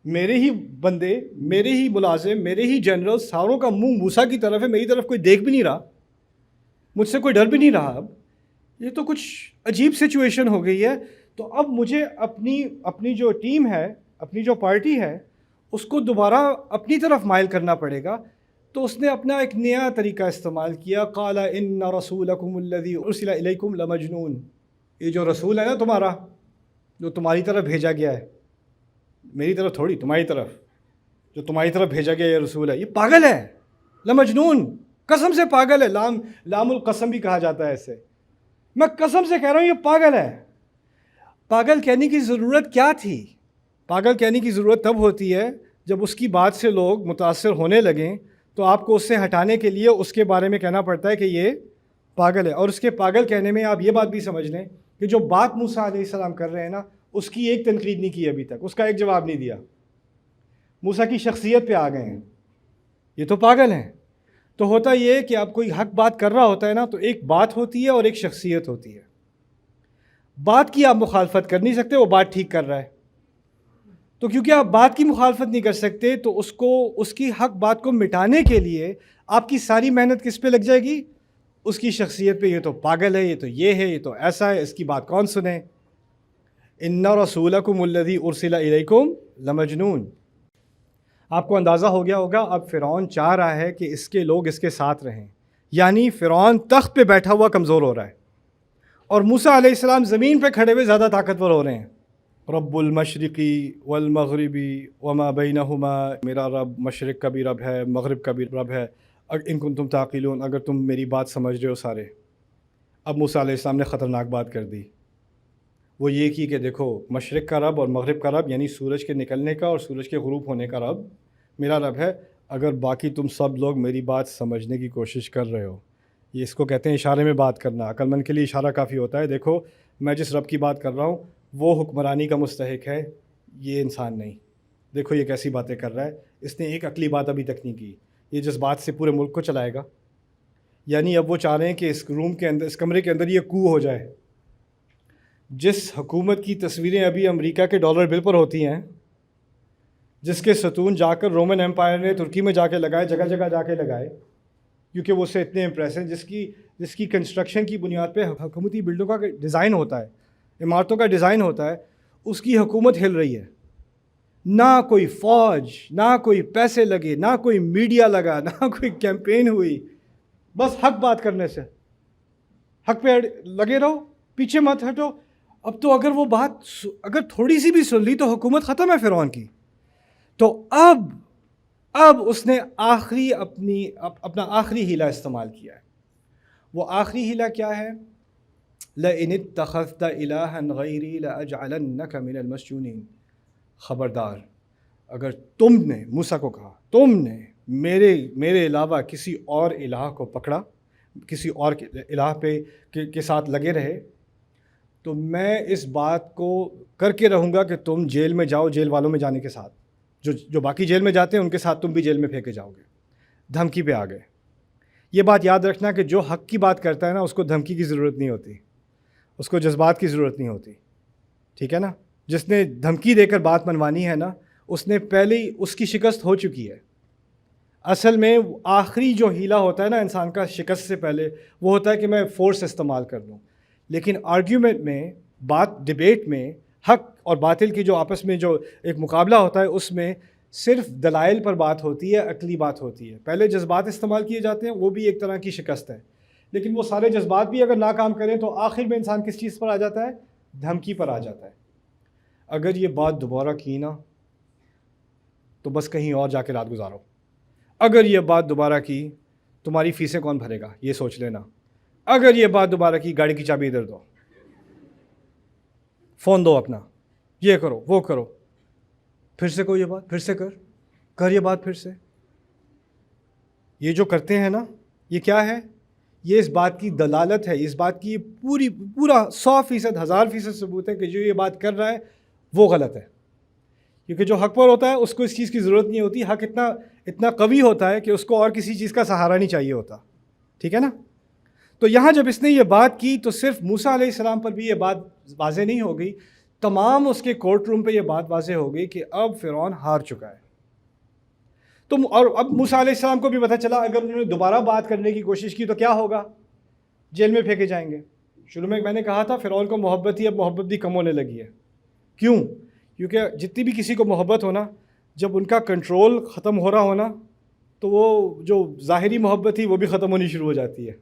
میرے ہی بندے، میرے ہی ملازم، میرے ہی جنرل، ساروں کا منہ موسیٰ کی طرف ہے، میری طرف کوئی دیکھ بھی نہیں رہا، مجھ سے کوئی ڈر بھی نہیں رہا۔ اب یہ تو کچھ عجیب سچویشن ہو گئی ہے۔ تو اب مجھے اپنی جو ٹیم ہے، اپنی جو پارٹی ہے، اس کو دوبارہ اپنی طرف مائل کرنا پڑے گا۔ تو اس نے اپنا ایک نیا طریقہ استعمال کیا، قال ان رسولکم الذی ارسل الیکم لمجنون۔ یہ جو رسول ہے نا تمہارا، جو تمہاری طرف بھیجا گیا ہے، میری طرف تھوڑی، تمہاری طرف، جو تمہاری طرف بھیجا گیا یہ رسول ہے، یہ پاگل ہے، لمجنون، قسم سے پاگل ہے۔ لام القسم بھی کہا جاتا ہے اسے، میں قسم سے کہہ رہا ہوں یہ پاگل ہے۔ پاگل کہنے کی ضرورت کیا تھی؟ پاگل کہنے کی ضرورت تب ہوتی ہے جب اس کی بات سے لوگ متاثر ہونے لگیں، تو آپ کو اس سے ہٹانے کے لیے اس کے بارے میں کہنا پڑتا ہے کہ یہ پاگل ہے۔ اور اس کے پاگل کہنے میں آپ یہ بات بھی سمجھ لیں کہ جو بات موسیٰ علیہ السلام کر رہے ہیں نا، اس کی ایک تنقید نہیں کی ابھی تک، اس کا ایک جواب نہیں دیا، موسیٰ کی شخصیت پہ آ گئے ہیں، یہ تو پاگل ہیں۔ تو ہوتا یہ ہے کہ آپ کوئی حق بات کر رہا ہوتا ہے نا، تو ایک بات ہوتی ہے اور ایک شخصیت ہوتی ہے۔ بات کی آپ مخالفت کر نہیں سکتے، وہ بات ٹھیک کر رہا ہے، تو کیونکہ آپ بات کی مخالفت نہیں کر سکتے تو اس کی حق بات کو مٹانے کے لیے آپ کی ساری محنت کس پہ لگ جائے گی؟ اس کی شخصیت پہ، یہ تو پاگل ہے، یہ تو یہ ہے، یہ تو ایسا ہے، اس کی بات کون سنے۔ ان رسولکم الذی ارسل الیکم لمجنون۔ آپ کو اندازہ ہو گیا ہوگا اب فرعون چاہ رہا ہے کہ اس کے لوگ اس کے ساتھ رہیں، یعنی فرعون تخت پہ بیٹھا ہوا کمزور ہو رہا ہے اور موسیٰ علیہ السلام زمین پہ کھڑے ہوئے زیادہ طاقتور ہو رہے ہیں۔ رب المشرقی والمغربی وما بینہما، میرا رب مشرق کا بھی رب ہے، مغرب کا بھی رب ہے، ان کنتم تعقلون، اگر تم میری بات سمجھ رہے ہو سارے۔ اب موسیٰ علیہ السلام نے خطرناک بات کر دی، وہ یہ کی کہ دیکھو مشرق کا رب اور مغرب کا رب، یعنی سورج کے نکلنے کا اور سورج کے غروب ہونے کا رب میرا رب ہے، اگر باقی تم سب لوگ میری بات سمجھنے کی کوشش کر رہے ہو، یہ اس کو کہتے ہیں اشارے میں بات کرنا، عقل مند کے لیے اشارہ کافی ہوتا ہے، دیکھو میں جس رب کی بات کر رہا ہوں وہ حکمرانی کا مستحق ہے، یہ انسان نہیں، دیکھو یہ کیسی باتیں کر رہا ہے، اس نے ایک عقلی بات ابھی تک نہیں کی، یہ جس بات سے پورے ملک کو چلائے گا۔ یعنی اب وہ چاہ رہے ہیں کہ اس روم کے اندر، اس کمرے کے اندر یہ کو ہو جائے۔ جس حکومت کی تصویریں ابھی امریکہ کے ڈالر بل پر ہوتی ہیں، جس کے ستون جا کر رومن ایمپائر نے ترکی میں جا کے لگائے، جگہ جگہ جا کے لگائے، کیونکہ وہ اس سے اتنے امپریس ہیں جس کی کنسٹرکشن کی بنیاد پہ حکومتی بلڈنگوں کا ڈیزائن ہوتا ہے، عمارتوں کا ڈیزائن ہوتا ہے، اس کی حکومت ہل رہی ہے، نہ کوئی فوج، نہ کوئی پیسے لگے، نہ کوئی میڈیا لگا، نہ کوئی کیمپین ہوئی، بس حق بات کرنے سے، حق پہ لگے رہو، پیچھے مت ہٹو۔ اب تو اگر وہ بات اگر تھوڑی سی بھی سن لی تو حکومت ختم ہے فرعون کی۔ تو اب اس نے اپنا آخری ہیلا استعمال کیا ہے۔ وہ آخری ہیلا کیا ہے؟ لَإِنِ اتَّخَذْتَ إِلَٰهًا غَيْرِي لَأَجْعَلَنَّكَ مِنَ الْمَسْجُونِينَ، خبردار اگر تم نے، موسیٰ کو کہا، تم نے میرے علاوہ کسی اور الہ کو پکڑا، کسی اور الہ پہ کے ساتھ لگے رہے، تو میں اس بات کو کر کے رہوں گا کہ تم جیل میں جاؤ، جیل والوں میں جانے کے ساتھ، جو باقی جیل میں جاتے ہیں ان کے ساتھ تم بھی جیل میں پھینکے جاؤ گے۔ دھمکی پہ آ گئے۔ یہ بات یاد رکھنا کہ جو حق کی بات کرتا ہے نا، اس کو دھمکی کی ضرورت نہیں ہوتی، اس کو جذبات کی ضرورت نہیں ہوتی، ٹھیک ہے نا؟ جس نے دھمکی دے کر بات منوانی ہے نا، اس نے پہلے ہی اس کی شکست ہو چکی ہے۔ اصل میں آخری جو ہیلا ہوتا ہے نا انسان کا شکست سے پہلے، وہ ہوتا ہے کہ میں فورس استعمال کر لوں۔ لیکن آرگیومنٹ میں، ڈیبیٹ میں، حق اور باطل کی جو آپس میں جو ایک مقابلہ ہوتا ہے، اس میں صرف دلائل پر بات ہوتی ہے، عقلی بات ہوتی ہے۔ پہلے جذبات استعمال کیے جاتے ہیں، وہ بھی ایک طرح کی شکست ہے، لیکن وہ سارے جذبات بھی اگر ناکام کریں تو آخر میں انسان کس چیز پر آ جاتا ہے؟ دھمکی پر آ جاتا ہے۔ اگر یہ بات دوبارہ کی نا تو بس کہیں اور جا کے رات گزارو۔ اگر یہ بات دوبارہ کی، تمہاری فیسیں کون بھرے گا یہ سوچ لینا۔ اگر یہ بات دوبارہ کی، گاڑی کی چابی ادھر دو، فون دو اپنا، یہ کرو وہ کرو، پھر سے کوئی یہ بات، پھر سے کر یہ بات پھر سے۔ یہ جو کرتے ہیں نا، یہ کیا ہے؟ یہ اس بات کی دلالت ہے، اس بات کی پورا 100%، 1000% ثبوت ہے کہ جو یہ بات کر رہا ہے وہ غلط ہے۔ کیونکہ جو حق پر ہوتا ہے اس کو اس چیز کی ضرورت نہیں ہوتی، حق اتنا قوی ہوتا ہے کہ اس کو اور کسی چیز کا سہارا نہیں چاہیے ہوتا، ٹھیک ہے نا؟ تو یہاں جب اس نے یہ بات کی تو صرف موسیٰ علیہ السلام پر بھی یہ بات واضح نہیں ہو گئی، تمام اس کے کورٹ روم پہ یہ بات واضح ہو گئی کہ اب فرعون ہار چکا ہے۔ اور اب موسیٰ علیہ السلام کو بھی پتہ چلا اگر انہوں نے دوبارہ بات کرنے کی کوشش کی تو کیا ہوگا؟ جیل میں پھینکے جائیں گے۔ شروع میں میں نے کہا تھا فرعون کو محبت تھی، اب محبت بھی کم ہونے لگی ہے۔ کیوں؟ کیونکہ جتنی بھی کسی کو محبت ہونا، جب ان کا کنٹرول ختم ہو رہا ہونا تو وہ جو ظاہری محبت تھی وہ بھی ختم ہونی شروع ہو جاتی ہے،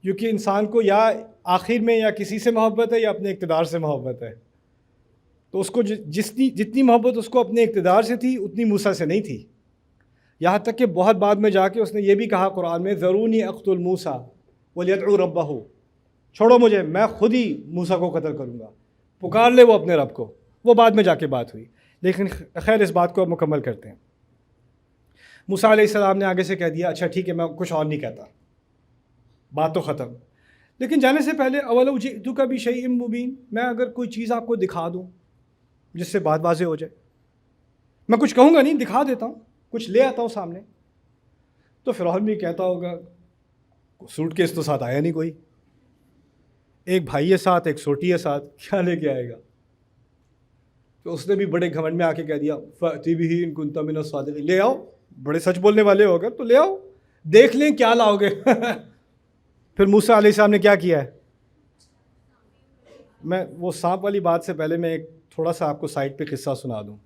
کیونکہ انسان کو یا آخر میں یا کسی سے محبت ہے یا اپنے اقتدار سے محبت ہے۔ تو اس کو جتنی محبت اس کو اپنے اقتدار سے تھی اتنی موسیٰ سے نہیں تھی، یہاں تک کہ بہت بعد میں جا کے اس نے یہ بھی کہا قرآن میں، ذرونی اقتل موسیٰ ولیدعو ربہ، چھوڑو مجھے، میں خود ہی موسیٰ کو قتل کروں گا، پکار لے وہ اپنے رب کو۔ وہ بعد میں جا کے بات ہوئی، لیکن خیر اس بات کو اب مکمل کرتے ہیں۔ موسیٰ علیہ السلام نے آگے سے کہہ دیا اچھا ٹھیک ہے، میں کچھ اور نہیں کہتا، بات تو ختم۔ لیکن جانے سے پہلے اولو جئتک بشیء مبین، میں اگر کوئی چیز آپ کو دکھا دوں جس سے بات واضح ہو جائے، میں کچھ کہوں گا نہیں، دکھا دیتا ہوں، کچھ لے آتا ہوں سامنے۔ تو فرعون بھی کہتا ہوگا سوٹ کیس تو ساتھ آیا نہیں کوئی، ایک بھائی ہے ساتھ، ایک سوٹی ہے ساتھ، کیا لے کے آئے گا؟ تو اس نے بھی بڑے گھمنڈ میں آ کے کہہ دیا فَأْتِ بِهِ إِن كُنتَ مِنَ الصَّادِقِينَ، لے آؤ، بڑے سچ بولنے والے ہو اگر تو لے آؤ، دیکھ لیں کیا لاؤ گے۔ پھر موسیٰ علیہ السلام نے کیا کیا ہے؟ میں وہ سانپ والی بات سے پہلے میں ایک تھوڑا سا آپ کو سائٹ پہ قصہ سنا دوں۔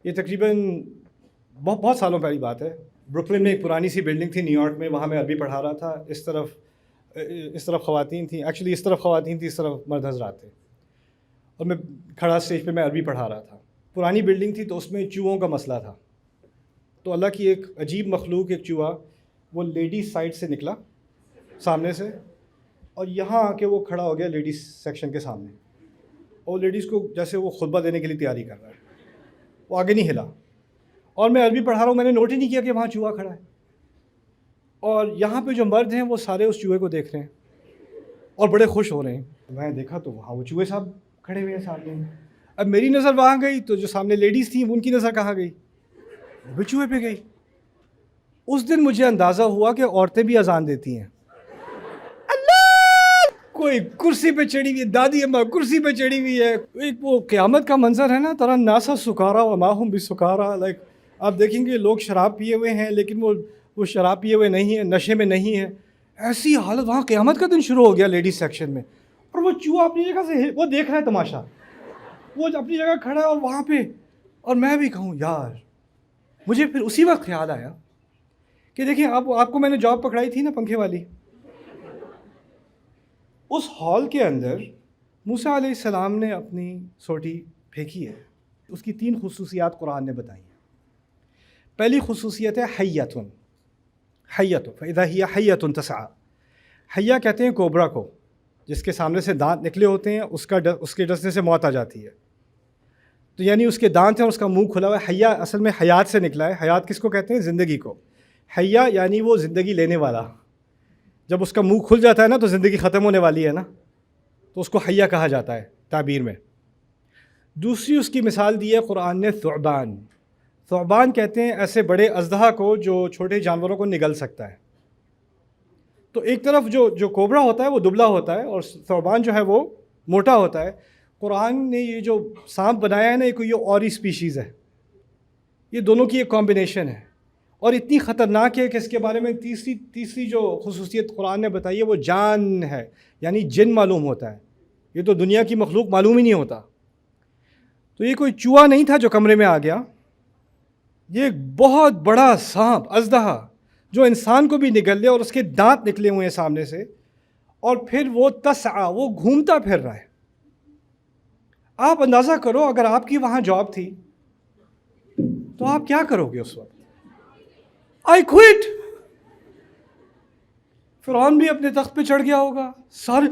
یہ تقریباً بہت سالوں پہلی بات ہے۔ بروکلن میں ایک پرانی سی بلڈنگ تھی نیو یارک میں، وہاں میں عربی پڑھا رہا تھا۔ اس طرف خواتین تھیں، ایکچولی اس طرف خواتین تھیں، اس طرف مرد حضرات تھے، اور میں کھڑا اسٹیج پہ میں عربی پڑھا رہا تھا۔ پرانی بلڈنگ تھی تو اس میں چوہوں کا مسئلہ تھا۔ تو اللہ کی ایک عجیب مخلوق، ایک چوہا، وہ لیڈیز سائڈ سے نکلا سامنے سے، اور یہاں آ کے وہ کھڑا ہو گیا لیڈیز سیکشن کے سامنے، اور لیڈیز کو جیسے وہ خطبہ دینے کے لیے تیاری کر رہا ہے، وہ آگے نہیں ہلا۔ اور میں عربی پڑھا رہا ہوں، میں نے نوٹ ہی نہیں کیا کہ وہاں چوہا کھڑا ہے، اور یہاں پہ جو مرد ہیں وہ سارے اس چوہے کو دیکھ رہے ہیں اور بڑے خوش ہو رہے ہیں۔ میں دیکھا تو وہاں وہ چوہے صاحب کھڑے ہوئے ہیں سامنے۔ اب میری نظر وہاں گئی تو جو سامنے لیڈیز تھیں ان کی نظر کہاں گئی؟ وہ بھی چوہے پہ گئی۔ اس دن مجھے اندازہ ہوا کہ عورتیں بھی اذان دیتی ہیں۔ اللہ، کوئی کرسی پہ چڑھی ہوئی ہے، دادی اماں کرسی پہ چڑھی ہوئی ہے، ایک وہ قیامت کا منظر ہے نا، ترى الناس سکارى وما هم بسکارى، لائک آپ دیکھیں گے لوگ شراب پیے ہوئے ہیں لیکن وہ وہ شراب پیے ہوئے نہیں ہے، نشے میں نہیں ہے. ایسی حالت، وہاں قیامت کا دن شروع ہو گیا لیڈیز سیکشن میں. اور وہ چوہا اپنی جگہ سے وہ دیکھ رہا ہے تماشا، وہ اپنی جگہ کھڑا ہے اور وہاں پہ. اور میں بھی کہوں یار، مجھے پھر اسی وقت خیال آیا کہ دیکھیں آپ کو میں نے جاب پکڑائی تھی نا پنکھے والی، اس ہال کے اندر موسیٰ علیہ السلام نے اپنی سوٹی پھینکی ہے. اس کی 3 خصوصیات قرآن نے بتائی ہیں. پہلی خصوصیت ہے حیّۃ، حیّۃ فإذا ہی حیّۃ تسعیٰ. حیّہ کہتے ہیں کوبرا کو، جس کے سامنے سے دانت نکلے ہوتے ہیں، اس کے ڈسنے سے موت آ جاتی ہے. تو یعنی اس کے دانت ہیں اور اس کا منہ کھلا ہوا ہے. حیّہ اصل میں حیات سے نکلا ہے. حیات کس کو کہتے ہیں؟ زندگی کو. حیّہ یعنی وہ زندگی لینے والا. جب اس کا منہ کھل جاتا ہے نا تو زندگی ختم ہونے والی ہے نا، تو اس کو حیّہ کہا جاتا ہے تعبیر میں. دوسری اس کی مثال دی ہے قرآن نے ثعبان. ثعبان کہتے ہیں ایسے بڑے اژدہا کو جو چھوٹے جانوروں کو نگل سکتا ہے. تو ایک طرف جو کوبرا ہوتا ہے وہ دبلا ہوتا ہے اور ثعبان جو ہے وہ موٹا ہوتا ہے. قرآن نے یہ جو سانپ بنایا ہے نا، یہ اور ہی اسپیشیز ہے. یہ دونوں کی ایک کمبینیشن ہے اور اتنی خطرناک ہے کہ اس کے بارے میں تیسری جو خصوصیت قرآن نے بتائی ہے وہ جان ہے، یعنی جن معلوم ہوتا ہے. یہ تو دنیا کی مخلوق معلوم ہی نہیں ہوتا. تو یہ کوئی چوہا نہیں تھا جو کمرے میں آ گیا، یہ ایک بہت بڑا سانپ اژدہا جو انسان کو بھی نگل لے، اور اس کے دانت نکلے ہوئے ہیں سامنے سے، اور پھر وہ تسعیٰ، وہ گھومتا پھر رہا ہے. آپ اندازہ کرو اگر آپ کی وہاں جاب تھی تو آپ کیا کرو گے اس وقت؟ I quit. فرعون بھی اپنے تخت پہ چڑھ گیا ہوگا، سارے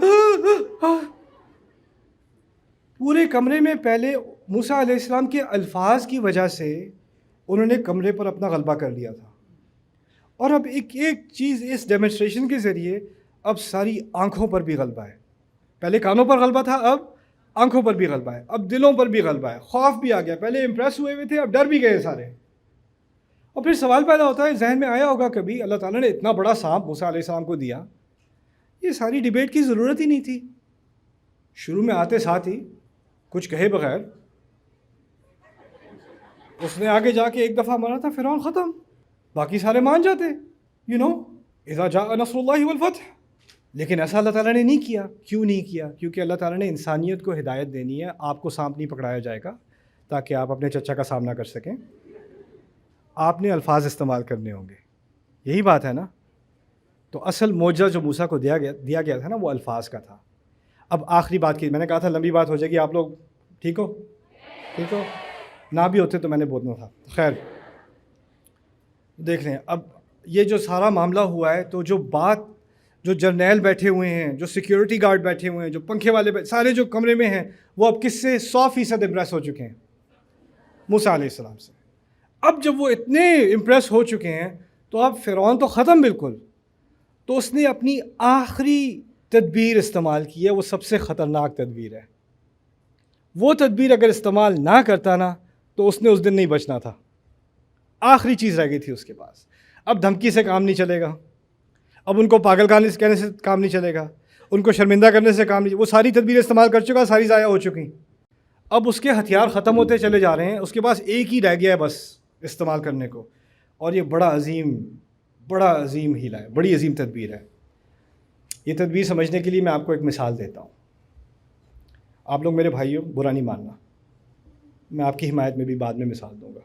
پورے کمرے میں. پہلے موسیٰ علیہ السلام کے الفاظ کی وجہ سے انہوں نے کمرے پر اپنا غلبہ کر لیا تھا. اور اب ایک چیز اس ڈیمونسٹریشن کے ذریعے اب ساری آنکھوں پر بھی غلبہ ہے. پہلے کانوں پر غلبہ تھا، اب آنکھوں پر بھی غلبہ ہے، اب دلوں پر بھی غلبہ ہے. خوف بھی آ گیا، پہلے امپریس ہوئے تھے، اب ڈر بھی گئے سارے. اور پھر سوال پیدا ہوتا ہے، ذہن میں آیا ہوگا کبھی، اللہ تعالیٰ نے اتنا بڑا سانپ موسیٰ علیہ السلام کو دیا، یہ ساری ڈیبیٹ کی ضرورت ہی نہیں تھی. شروع میں آتے ساتھ ہی کچھ کہے بغیر اس نے آگے جا کے ایک دفعہ مارا تھا، فرعون ختم، باقی سارے مان جاتے. اذا جاء نصر اللہ والفتح. لیکن ایسا اللہ تعالیٰ نے نہیں کیا. کیوں نہیں کیا؟ کیونکہ اللہ تعالیٰ نے انسانیت کو ہدایت دینی ہے. آپ کو سانپ نہیں پکڑایا جائے گا تاکہ آپ اپنے چچا کا سامنا کر سکیں. آپ نے الفاظ استعمال کرنے ہوں گے. یہی بات ہے نا. تو اصل معجزہ جو موسیٰ کو دیا گیا تھا نا، وہ الفاظ کا تھا. اب آخری بات کی، میں نے کہا تھا لمبی بات ہو جائے گی. آپ لوگ ٹھیک ہو؟ نہ بھی ہوتے تو میں نے بولنا تھا. خیر دیکھ لیں، اب یہ جو سارا معاملہ ہوا ہے، تو جو جرنیل بیٹھے ہوئے ہیں، جو سیکیورٹی گارڈ بیٹھے ہوئے ہیں، جو پنکھے والے سارے جو کمرے میں ہیں، وہ اب کس سے 100% امپریس ہو چکے ہیں؟ موسیٰ علیہ السلام سے. اب جب وہ اتنے امپریس ہو چکے ہیں تو اب فرعون تو ختم بالکل. تو اس نے اپنی آخری تدبیر استعمال کی ہے، وہ سب سے خطرناک تدبیر ہے. وہ تدبیر اگر استعمال نہ کرتا نا تو اس نے اس دن نہیں بچنا تھا. آخری چیز رہ گئی تھی اس کے پاس. اب دھمکی سے کام نہیں چلے گا، اب ان کو پاگل کہنے سے کام نہیں چلے گا، ان کو شرمندہ کرنے سے کام نہیں. وہ ساری تدبیر استعمال کر چکا، ساری ضائع ہو چکی. اب اس کے ہتھیار ختم ہوتے چلے جا رہے ہیں، اس کے پاس ایک ہی رہ گیا ہے بس استعمال کرنے کو. اور یہ بڑا عظیم ہیلا ہے، بڑی عظیم تدبیر ہے. یہ تدبیر سمجھنے کے لیے میں آپ کو ایک مثال دیتا ہوں. آپ لوگ میرے بھائیوں برا نہیں ماننا، میں آپ کی حمایت میں بھی بعد میں مثال دوں گا.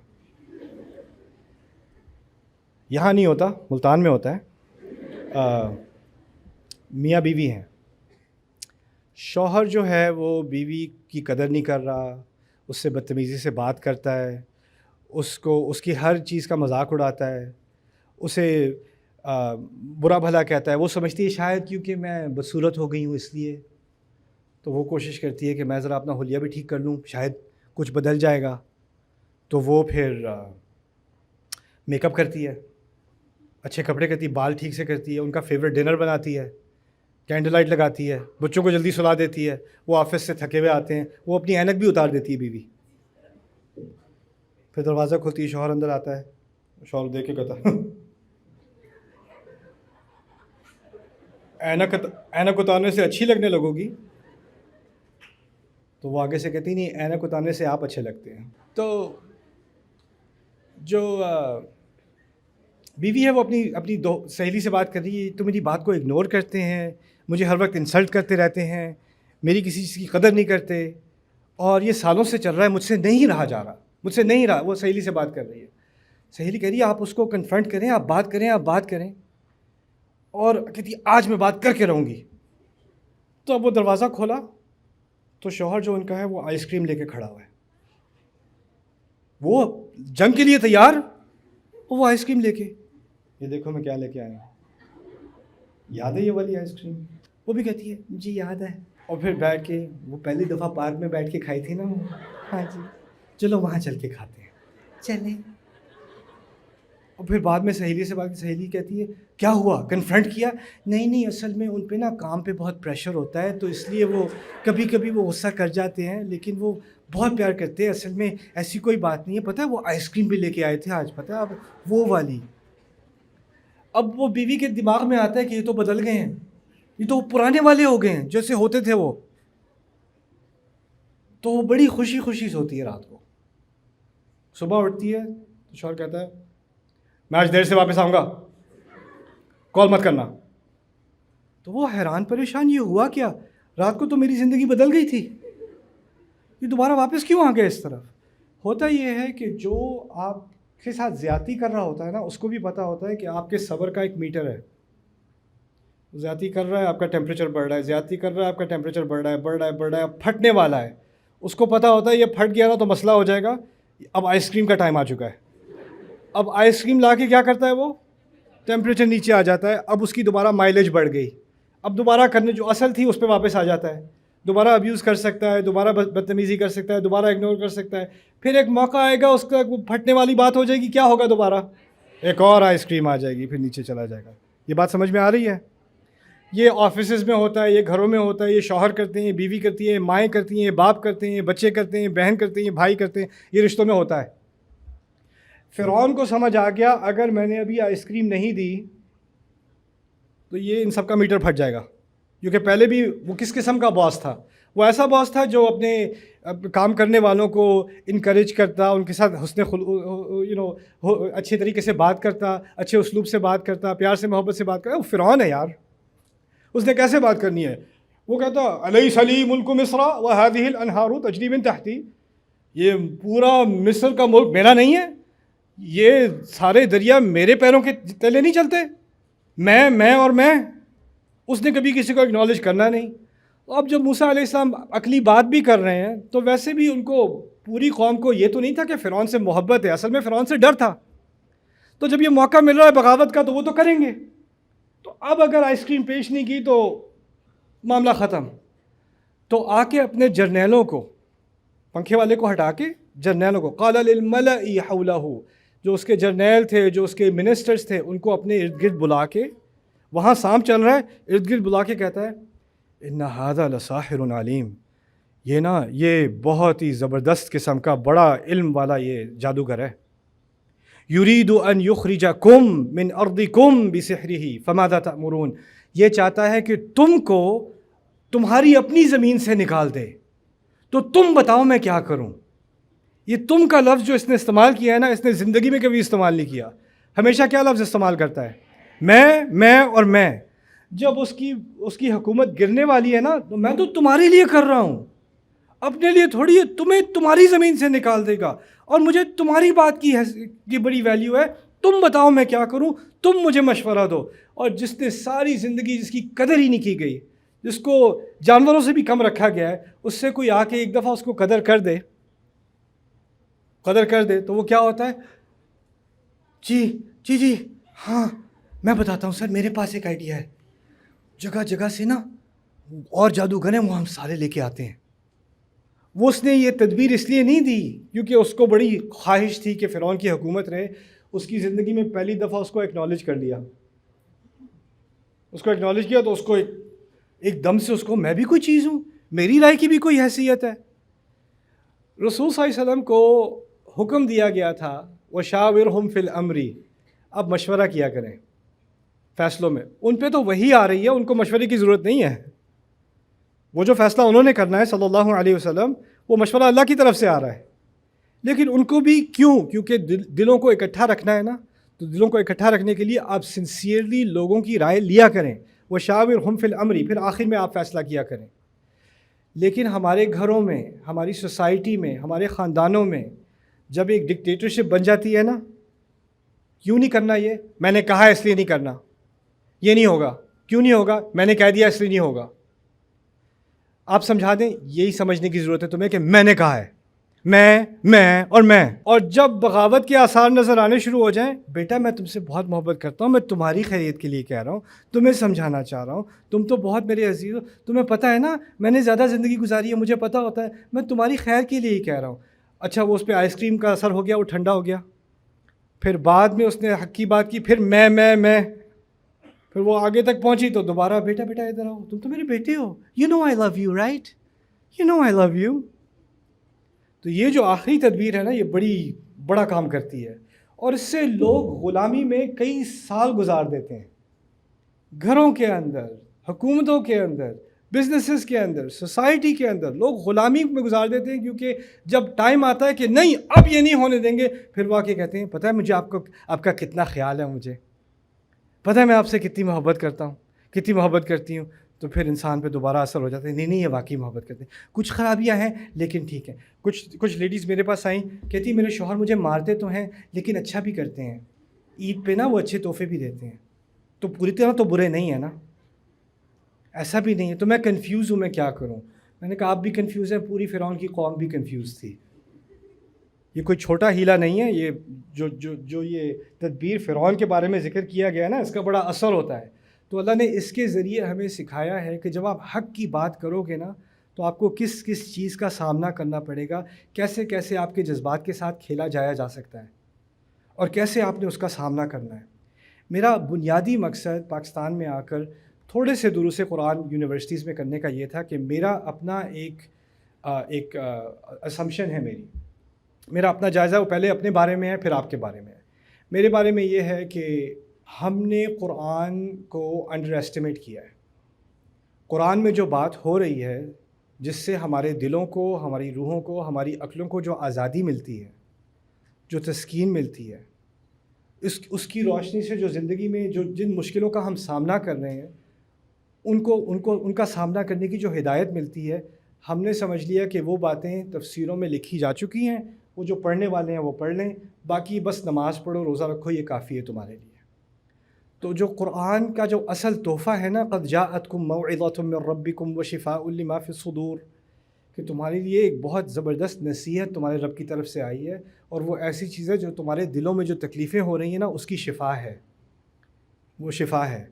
یہاں نہیں ہوتا، ملتان میں ہوتا ہے. میاں بیوی ہیں. شوہر جو ہے وہ بیوی کی قدر نہیں کر رہا، اس سے بدتمیزی سے بات کرتا ہے، اس کی ہر چیز کا مذاق اڑاتا ہے، اسے برا بھلا کہتا ہے. وہ سمجھتی ہے شاید کیونکہ میں بدصورت ہو گئی ہوں اس لیے، تو وہ کوشش کرتی ہے کہ میں ذرا اپنا حلیہ بھی ٹھیک کر لوں، شاید کچھ بدل جائے گا. تو وہ پھر میک اپ کرتی ہے، اچھے کپڑے کرتی ہے، بال ٹھیک سے کرتی ہے، ان کا فیوریٹ ڈنر بناتی ہے، کینڈل لائٹ لگاتی ہے، بچوں کو جلدی سلا دیتی ہے. وہ آفس سے تھکے ہوئے آتے ہیں، وہ اپنی اینک بھی اتار دیتی ہے بیوی. پھر دروازہ کھلتی ہے، شوہر اندر آتا ہے، شوہر دیکھ کے کہتا اینک اتارنے سے اچھی لگنے لگو گی. تو وہ آگے سے کہتی نہیں، اینک اتارنے سے آپ اچھے لگتے ہیں. تو جو بیوی ہے وہ اپنی دو سہیلی سے بات کر رہی ہے، تو میری بات کو اگنور کرتے ہیں، مجھے ہر وقت انسلٹ کرتے رہتے ہیں، میری کسی چیز کی قدر نہیں کرتے، اور یہ سالوں سے چل رہا ہے، مجھ سے نہیں رہا جا رہا، مجھ سے نہیں رہا۔ وہ سہیلی سے بات کر رہی ہے، سہیلی کہہ رہی ہے آپ اس کو کنفرنٹ کریں، آپ بات کریں، آپ بات کریں، اور کہتی ہے آج میں بات کر کے رہوں گی۔ تو اب وہ دروازہ کھولا تو شوہر جو ان کا ہے وہ آئس کریم لے کے کھڑا ہوا ہے، وہ جنگ کے لیے تیار، وہ آئس کریم لے کے، یہ دیکھو میں کیا لے کے آیا ہوں، یاد ہے یہ والی آئس کریم؟ وہ بھی کہتی ہے جی یاد ہے، اور پھر بیٹھ کے وہ پہلی دفعہ پارک میں بیٹھ کے کھائی تھی نا وہ، ہاں جی چلو وہاں چل کے کھاتے ہیں، چلیں۔ اور پھر بعد میں سہیلی سے بات، سہیلی کہتی ہے کیا ہوا، کنفرنٹ کیا؟ نہیں اصل میں ان پہ نا کام پہ بہت پریشر ہوتا ہے تو اس لیے وہ کبھی کبھی وہ غصہ کر جاتے ہیں، لیکن وہ بہت پیار کرتے ہیں، اصل میں ایسی کوئی بات نہیں ہے، پتہ ہے وہ آئس کریم بھی لے کے آئے تھے آج، پتہ ہے اب وہ والی۔ اب وہ بیوی کے دماغ میں آتا ہے کہ یہ تو بدل گئے ہیں، یہ تو پرانے والے ہو گئے ہیں جیسے ہوتے تھے وہ، تو وہ بڑی خوشی خوشی سوتی ہے رات کو، صبح اٹھتی ہے تو شوہر کہتا ہے میں آج دیر سے واپس آؤں گا، کال مت کرنا۔ تو وہ حیران پریشان، یہ ہوا کیا، رات کو تو میری زندگی بدل گئی تھی، یہ دوبارہ واپس کیوں آ گئے اس طرف؟ ہوتا یہ ہے کہ جو آپ کے ساتھ زیادتی کر رہا ہوتا ہے نا، اس کو بھی پتہ ہوتا ہے کہ آپ کے صبر کا ایک میٹر ہے، زیادتی کر رہا ہے آپ کا ٹیمپریچر بڑھ رہا ہے، زیادتی کر رہا ہے آپ کا ٹیمپریچر بڑھ رہا ہے، اب پھٹنے والا ہے، اس کو پتہ ہوتا ہے یہ پھٹ گیا نا تو مسئلہ ہو جائے گا، اب آئس کریم کا ٹائم آ چکا ہے، اب آئس کریم لا کے کیا کرتا ہے وہ، ٹیمپریچر نیچے آ جاتا ہے، اب اس کی دوبارہ مائلیج بڑھ گئی، اب دوبارہ کرنے جو اصل تھی اس پہ واپس آ جاتا ہے، دوبارہ ابیوز کر سکتا ہے، دوبارہ بدتمیزی کر سکتا ہے، دوبارہ اگنور کر سکتا ہے، پھر ایک موقع آئے گا اس کا پھٹنے والی بات ہو جائے گی، کیا ہوگا، دوبارہ ایک اور آئس کریم آ جائے گی، پھر نیچے چلا جائے گا۔ یہ بات سمجھ میں آ رہی ہے؟ یہ آفیسز میں ہوتا ہے، یہ گھروں میں ہوتا ہے، یہ شوہر کرتے ہیں، بیوی کرتی ہے، مائیں کرتی ہیں، باپ کرتے ہیں، بچے کرتے ہیں، بہن کرتے ہیں، بھائی کرتے ہیں، یہ رشتوں میں ہوتا ہے۔ فرعون کو سمجھ آ گیا اگر میں نے ابھی آئس کریم نہیں دی تو یہ ان سب کا میٹر پھٹ جائے گا، کیونکہ پہلے بھی وہ کس قسم کا باس تھا، وہ ایسا باس تھا جو اپنے کام کرنے والوں کو انکریج کرتا، ان کے ساتھ اچھے طریقے سے بات کرتا، اچھے اسلوب سے بات کرتا، پیار سے محبت سے بات کرتا۔ وہ فرعون ہے یار، اس نے کیسے بات کرنی ہے؟ وہ کہتا الیس لی ملک مصر وہذہ الانہار تجری من تحتی، یہ پورا مصر کا ملک میرا نہیں ہے، یہ سارے دریا میرے پیروں کے تلے نہیں چلتے، میں اور میں۔ اس نے کبھی کسی کو اکنالج کرنا نہیں۔ اب جب موسیٰ علیہ السلام عقلی بات بھی کر رہے ہیں تو ویسے بھی ان کو، پوری قوم کو یہ تو نہیں تھا کہ فرعون سے محبت ہے، اصل میں فرعون سے ڈر تھا، تو جب یہ موقع مل رہا ہے بغاوت کا تو وہ تو کریں گے، تو اب اگر آئس کریم پیش نہیں کی تو معاملہ ختم۔ تو آ کے اپنے جرنیلوں کو، پنکھے والے کو ہٹا کے جرنیلوں کو، قال للملأ حولہ، جو اس کے جرنیل تھے، جو اس کے منسٹرز تھے، ان کو اپنے ارد گرد بلا کے، وہاں سام چل رہا ہے، ارد گرد بلا کے کہتا ہے ان ھذا لساحر علیم، یہ بہت ہی زبردست قسم کا بڑا علم والا یہ جادوگر ہے، یرید ان یخرجکم من ارضکم بسحرہ فماذا تأمرون، یہ چاہتا ہے کہ تم کو تمہاری اپنی زمین سے نکال دے، تو تم بتاؤ میں کیا کروں۔ یہ تم کا لفظ جو اس نے استعمال کیا ہے نا، اس نے زندگی میں کبھی استعمال نہیں کیا۔ ہمیشہ کیا لفظ استعمال کرتا ہے؟ میں اور میں۔ جب اس کی حکومت گرنے والی ہے نا، تو میں تو تمہارے لیے کر رہا ہوں، اپنے لیے تھوڑی ہے، تمہیں تمہاری زمین سے نکال دے گا، اور مجھے تمہاری بات کی بڑی ویلیو ہے، تم بتاؤ میں کیا کروں، تم مجھے مشورہ دو۔ اور جس نے ساری زندگی جس کی قدر ہی نہیں کی گئی، جس کو جانوروں سے بھی کم رکھا گیا ہے، اس سے کوئی آ کے ایک دفعہ اس کو قدر کر دے تو وہ کیا ہوتا ہے؟ جی ہاں میں بتاتا ہوں سر، میرے پاس ایک آئیڈیا ہے، جگہ جگہ سے نا اور جادوگر ہیں، وہ ہم سارے لے کے آتے ہیں۔ وہ اس نے یہ تدبیر اس لیے نہیں دی کیونکہ اس کو بڑی خواہش تھی کہ فرعون کی حکومت رہے، اس کی زندگی میں پہلی دفعہ اس کو ایکنالج کر لیا، اس کو ایکنالج کیا تو اس کو ایک دم سے اس کو میں بھی کوئی چیز ہوں، میری رائے کی بھی کوئی حیثیت ہے۔ رسول صلی اللہ علیہ وسلم کو حکم دیا گیا تھا وَشَاوِرْهُمْ فِي الْأَمْرِ، اب مشورہ کیا کریں فیصلوں میں۔ ان پہ تو وحی آ رہی ہے، ان کو مشورے کی ضرورت نہیں ہے، وہ جو فیصلہ انہوں نے کرنا ہے صلی اللہ علیہ وسلم، وہ مشورہ اللہ کی طرف سے آ رہا ہے۔ لیکن ان کو بھی کیونکہ دلوں کو اکٹھا رکھنا ہے نا، تو دلوں کو اکٹھا رکھنے کے لیے آپ سنسیئرلی لوگوں کی رائے لیا کریں، وشاورہم فی الامر، پھر آخر میں آپ فیصلہ کیا کریں۔ لیکن ہمارے گھروں میں، ہماری سوسائٹی میں، ہمارے خاندانوں میں جب ایک ڈکٹیٹرشپ بن جاتی ہے نا، کیوں نہیں کرنا یہ؟ میں نے کہا ہے اس لیے نہیں کرنا، یہ نہیں ہوگا، کیوں نہیں ہوگا؟ میں نے کہہ دیا اس لیے نہیں ہوگا۔ آپ سمجھا دیں، یہی سمجھنے کی ضرورت ہے تمہیں کہ میں نے کہا ہے، میں اور میں۔ اور جب بغاوت کے آثار نظر آنے شروع ہو جائیں، بیٹا میں تم سے بہت محبت کرتا ہوں، میں تمہاری خیریت کے لیے کہہ رہا ہوں، تمہیں سمجھانا چاہ رہا ہوں، تم تو بہت میرے عزیز ہو، تمہیں پتہ ہے نا میں نے زیادہ زندگی گزاری ہے، مجھے پتہ ہوتا ہے، میں تمہاری خیر کے لیے ہی کہہ رہا ہوں۔ اچھا وہ اس پہ آئس کریم کا اثر ہو گیا، وہ ٹھنڈا ہو گیا، پھر بعد میں اس نے حق کی بات کی، پھر میں پھر وہ آگے تک پہنچی تو دوبارہ بیٹا ادھر آؤ، تم تو میرے بیٹے ہو، you know I love you right, you know I love you. تو یہ جو آخری تدبیر ہے نا، یہ بڑا کام کرتی ہے، اور اس سے لوگ غلامی میں کئی سال گزار دیتے ہیں، گھروں کے اندر، حکومتوں کے اندر، بزنسز کے اندر، سوسائٹی کے اندر لوگ غلامی میں گزار دیتے ہیں، کیونکہ جب ٹائم آتا ہے کہ نہیں اب یہ نہیں ہونے دیں گے، پھر وہ آ کے کہتے ہیں پتہ ہے مجھے آپ کا کتنا خیال ہے، مجھے پتہ ہے میں آپ سے کتنی محبت کرتا ہوں، کتنی محبت کرتی ہوں۔ تو پھر انسان پہ دوبارہ اثر ہو جاتا ہے، نہیں یہ واقعی محبت کرتے ہیں، کچھ خرابیاں ہیں لیکن ٹھیک ہے۔ کچھ لیڈیز میرے پاس آئیں، کہتی میرے شوہر مجھے مارتے تو ہیں لیکن اچھا بھی کرتے ہیں، عید پہ نا وہ اچھے تحفے بھی دیتے ہیں، تو پوری طرح تو برے نہیں ہیں نا، ایسا بھی نہیں ہے۔ تو میں کنفیوز ہوں، میں کیا کروں؟ میں نے کہا آپ بھی کنفیوز ہیں، پوری فرعون کی قوم بھی کنفیوز تھی۔ یہ کوئی چھوٹا ہیلا نہیں ہے، یہ جو یہ تدبیر فرعون کے بارے میں ذکر کیا گیا ہے نا، اس کا بڑا اثر ہوتا ہے۔ تو اللہ نے اس کے ذریعے ہمیں سکھایا ہے کہ جب آپ حق کی بات کرو گے نا، تو آپ کو کس چیز کا سامنا کرنا پڑے گا، کیسے آپ کے جذبات کے ساتھ کھیلا جا سکتا ہے، اور کیسے آپ نے اس کا سامنا کرنا ہے۔ میرا بنیادی مقصد پاکستان میں آ کر تھوڑے سے دروس قرآن یونیورسٹیز میں کرنے کا یہ تھا کہ میرا اپنا ایک اسمپشن ہے، میرا اپنا جائزہ، وہ پہلے اپنے بارے میں ہے پھر آپ کے بارے میں ہے۔ میرے بارے میں یہ ہے کہ ہم نے قرآن کو انڈر ایسٹیمیٹ کیا ہے۔ قرآن میں جو بات ہو رہی ہے، جس سے ہمارے دلوں کو، ہماری روحوں کو، ہماری عقلوں کو جو آزادی ملتی ہے، جو تسکین ملتی ہے، اس کی روشنی سے جو زندگی میں جن مشکلوں کا ہم سامنا کر رہے ہیں، ان کا سامنا کرنے کی جو ہدایت ملتی ہے، ہم نے سمجھ لیا کہ وہ باتیں تفسیروں میں لکھی جا چکی ہیں، وہ جو پڑھنے والے ہیں وہ پڑھ لیں، باقی بس نماز پڑھو، روزہ رکھو، یہ کافی ہے تمہارے لیے۔ تو جو قرآن کا جو اصل تحفہ ہے نا، قد جاءتکم موعظۃ من ربکم وشفاء لما فی الصدور، کہ تمہارے لیے ایک بہت زبردست نصیحت تمہارے رب کی طرف سے آئی ہے، اور وہ ایسی چیز ہے جو تمہارے دلوں میں جو تکلیفیں ہو رہی ہیں نا، اس کی شفا ہے، وہ شفا ہے۔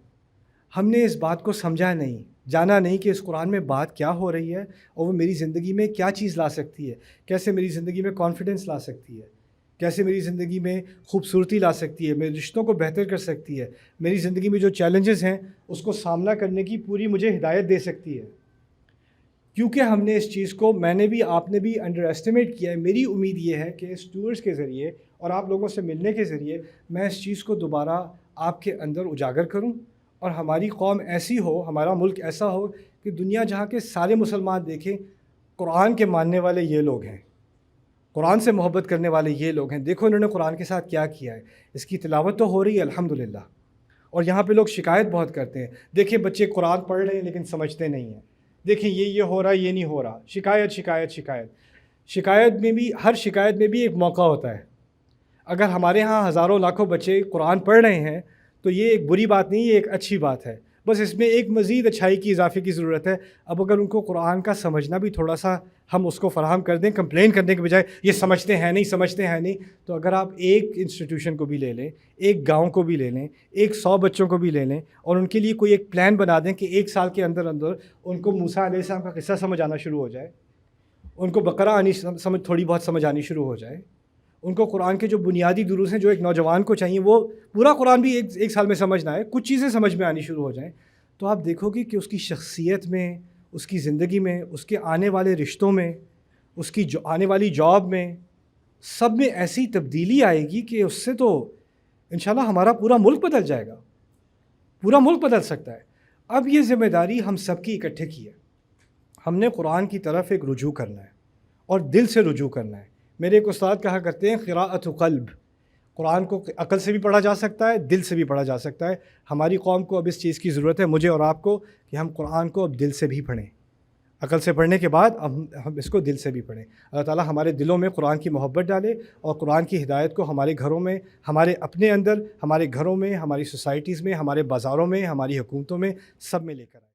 ہم نے اس بات کو سمجھا نہیں، جانا نہیں کہ اس قرآن میں بات کیا ہو رہی ہے، اور وہ میری زندگی میں کیا چیز لا سکتی ہے، کیسے میری زندگی میں کانفیڈنس لا سکتی ہے، کیسے میری زندگی میں خوبصورتی لا سکتی ہے، میرے رشتوں کو بہتر کر سکتی ہے، میری زندگی میں جو چیلنجز ہیں اس کو سامنا کرنے کی پوری مجھے ہدایت دے سکتی ہے۔ کیونکہ ہم نے اس چیز کو، میں نے بھی، آپ نے بھی انڈر ایسٹیمیٹ کیا ہے۔ میری امید یہ ہے کہ اس ٹورز کے ذریعے اور آپ لوگوں سے ملنے کے ذریعے میں اس چیز کو دوبارہ آپ کے اندر اجاگر کروں، اور ہماری قوم ایسی ہو، ہمارا ملک ایسا ہو کہ دنیا جہاں کے سارے مسلمان دیکھیں قرآن کے ماننے والے یہ لوگ ہیں، قرآن سے محبت کرنے والے یہ لوگ ہیں، دیکھو انہوں نے قرآن کے ساتھ کیا کیا ہے، اس کی تلاوت تو ہو رہی ہے الحمدللہ۔ اور یہاں پہ لوگ شکایت بہت کرتے ہیں، دیکھیں بچے قرآن پڑھ رہے ہیں لیکن سمجھتے نہیں ہیں، دیکھیں یہ ہو رہا ہے، یہ نہیں ہو رہا، شکایت میں بھی، ہر شکایت میں بھی ایک موقع ہوتا ہے۔ اگر ہمارے ہاں ہزاروں لاکھوں بچے قرآن پڑھ رہے ہیں تو یہ ایک بری بات نہیں، یہ ایک اچھی بات ہے، بس اس میں ایک مزید اچھائی کی، اضافے کی ضرورت ہے۔ اب اگر ان کو قرآن کا سمجھنا بھی تھوڑا سا ہم اس کو فراہم کر دیں، کمپلین کرنے کے بجائے یہ سمجھتے ہیں نہیں، تو اگر آپ ایک انسٹیٹیوشن کو بھی لے لیں، ایک گاؤں کو بھی لے لیں، 100 بچوں کو بھی لے لیں، اور ان کے لیے کوئی ایک پلان بنا دیں کہ 1 سال کے اندر ان کو موسیٰ علیہ السلام کا قصہ سمجھ آنا شروع ہو جائے، ان کو بقرہ تھوڑی بہت سمجھ آنی شروع ہو جائے، ان کو قرآن کے جو بنیادی دروس ہیں جو ایک نوجوان کو چاہیے، وہ پورا قرآن بھی ایک سال میں سمجھنا ہے، کچھ چیزیں سمجھ میں آنی شروع ہو جائیں، تو آپ دیکھو گے کہ اس کی شخصیت میں، اس کی زندگی میں، اس کے آنے والے رشتوں میں، اس کی آنے والی جاب میں، سب میں ایسی تبدیلی آئے گی کہ اس سے تو انشاءاللہ ہمارا پورا ملک بدل جائے گا، پورا ملک بدل سکتا ہے۔ اب یہ ذمہ داری ہم سب کی اکٹھے کی ہے، ہم نے قرآن کی طرف ایک رجوع کرنا ہے، اور دل سے رجوع کرنا ہے۔ میرے ایک استاد کہا کرتے ہیں قراءۃ قلب، قرآن کو عقل سے بھی پڑھا جا سکتا ہے، دل سے بھی پڑھا جا سکتا ہے. ہماری قوم کو اب اس چیز کی ضرورت ہے، مجھے اور آپ کو، کہ ہم قرآن کو اب دل سے بھی پڑھیں. عقل سے پڑھنے کے بعد اب ہم اس کو دل سے بھی پڑھیں. اللہ تعالیٰ ہمارے دلوں میں قرآن کی محبت ڈالے اور قرآن کی ہدایت کو ہمارے گھروں میں، ہمارے اپنے اندر، ہمارے گھروں میں، ہماری سوسائٹیز میں، ہمارے بازاروں میں، ہماری حکومتوں میں، سب میں لے کر آئے.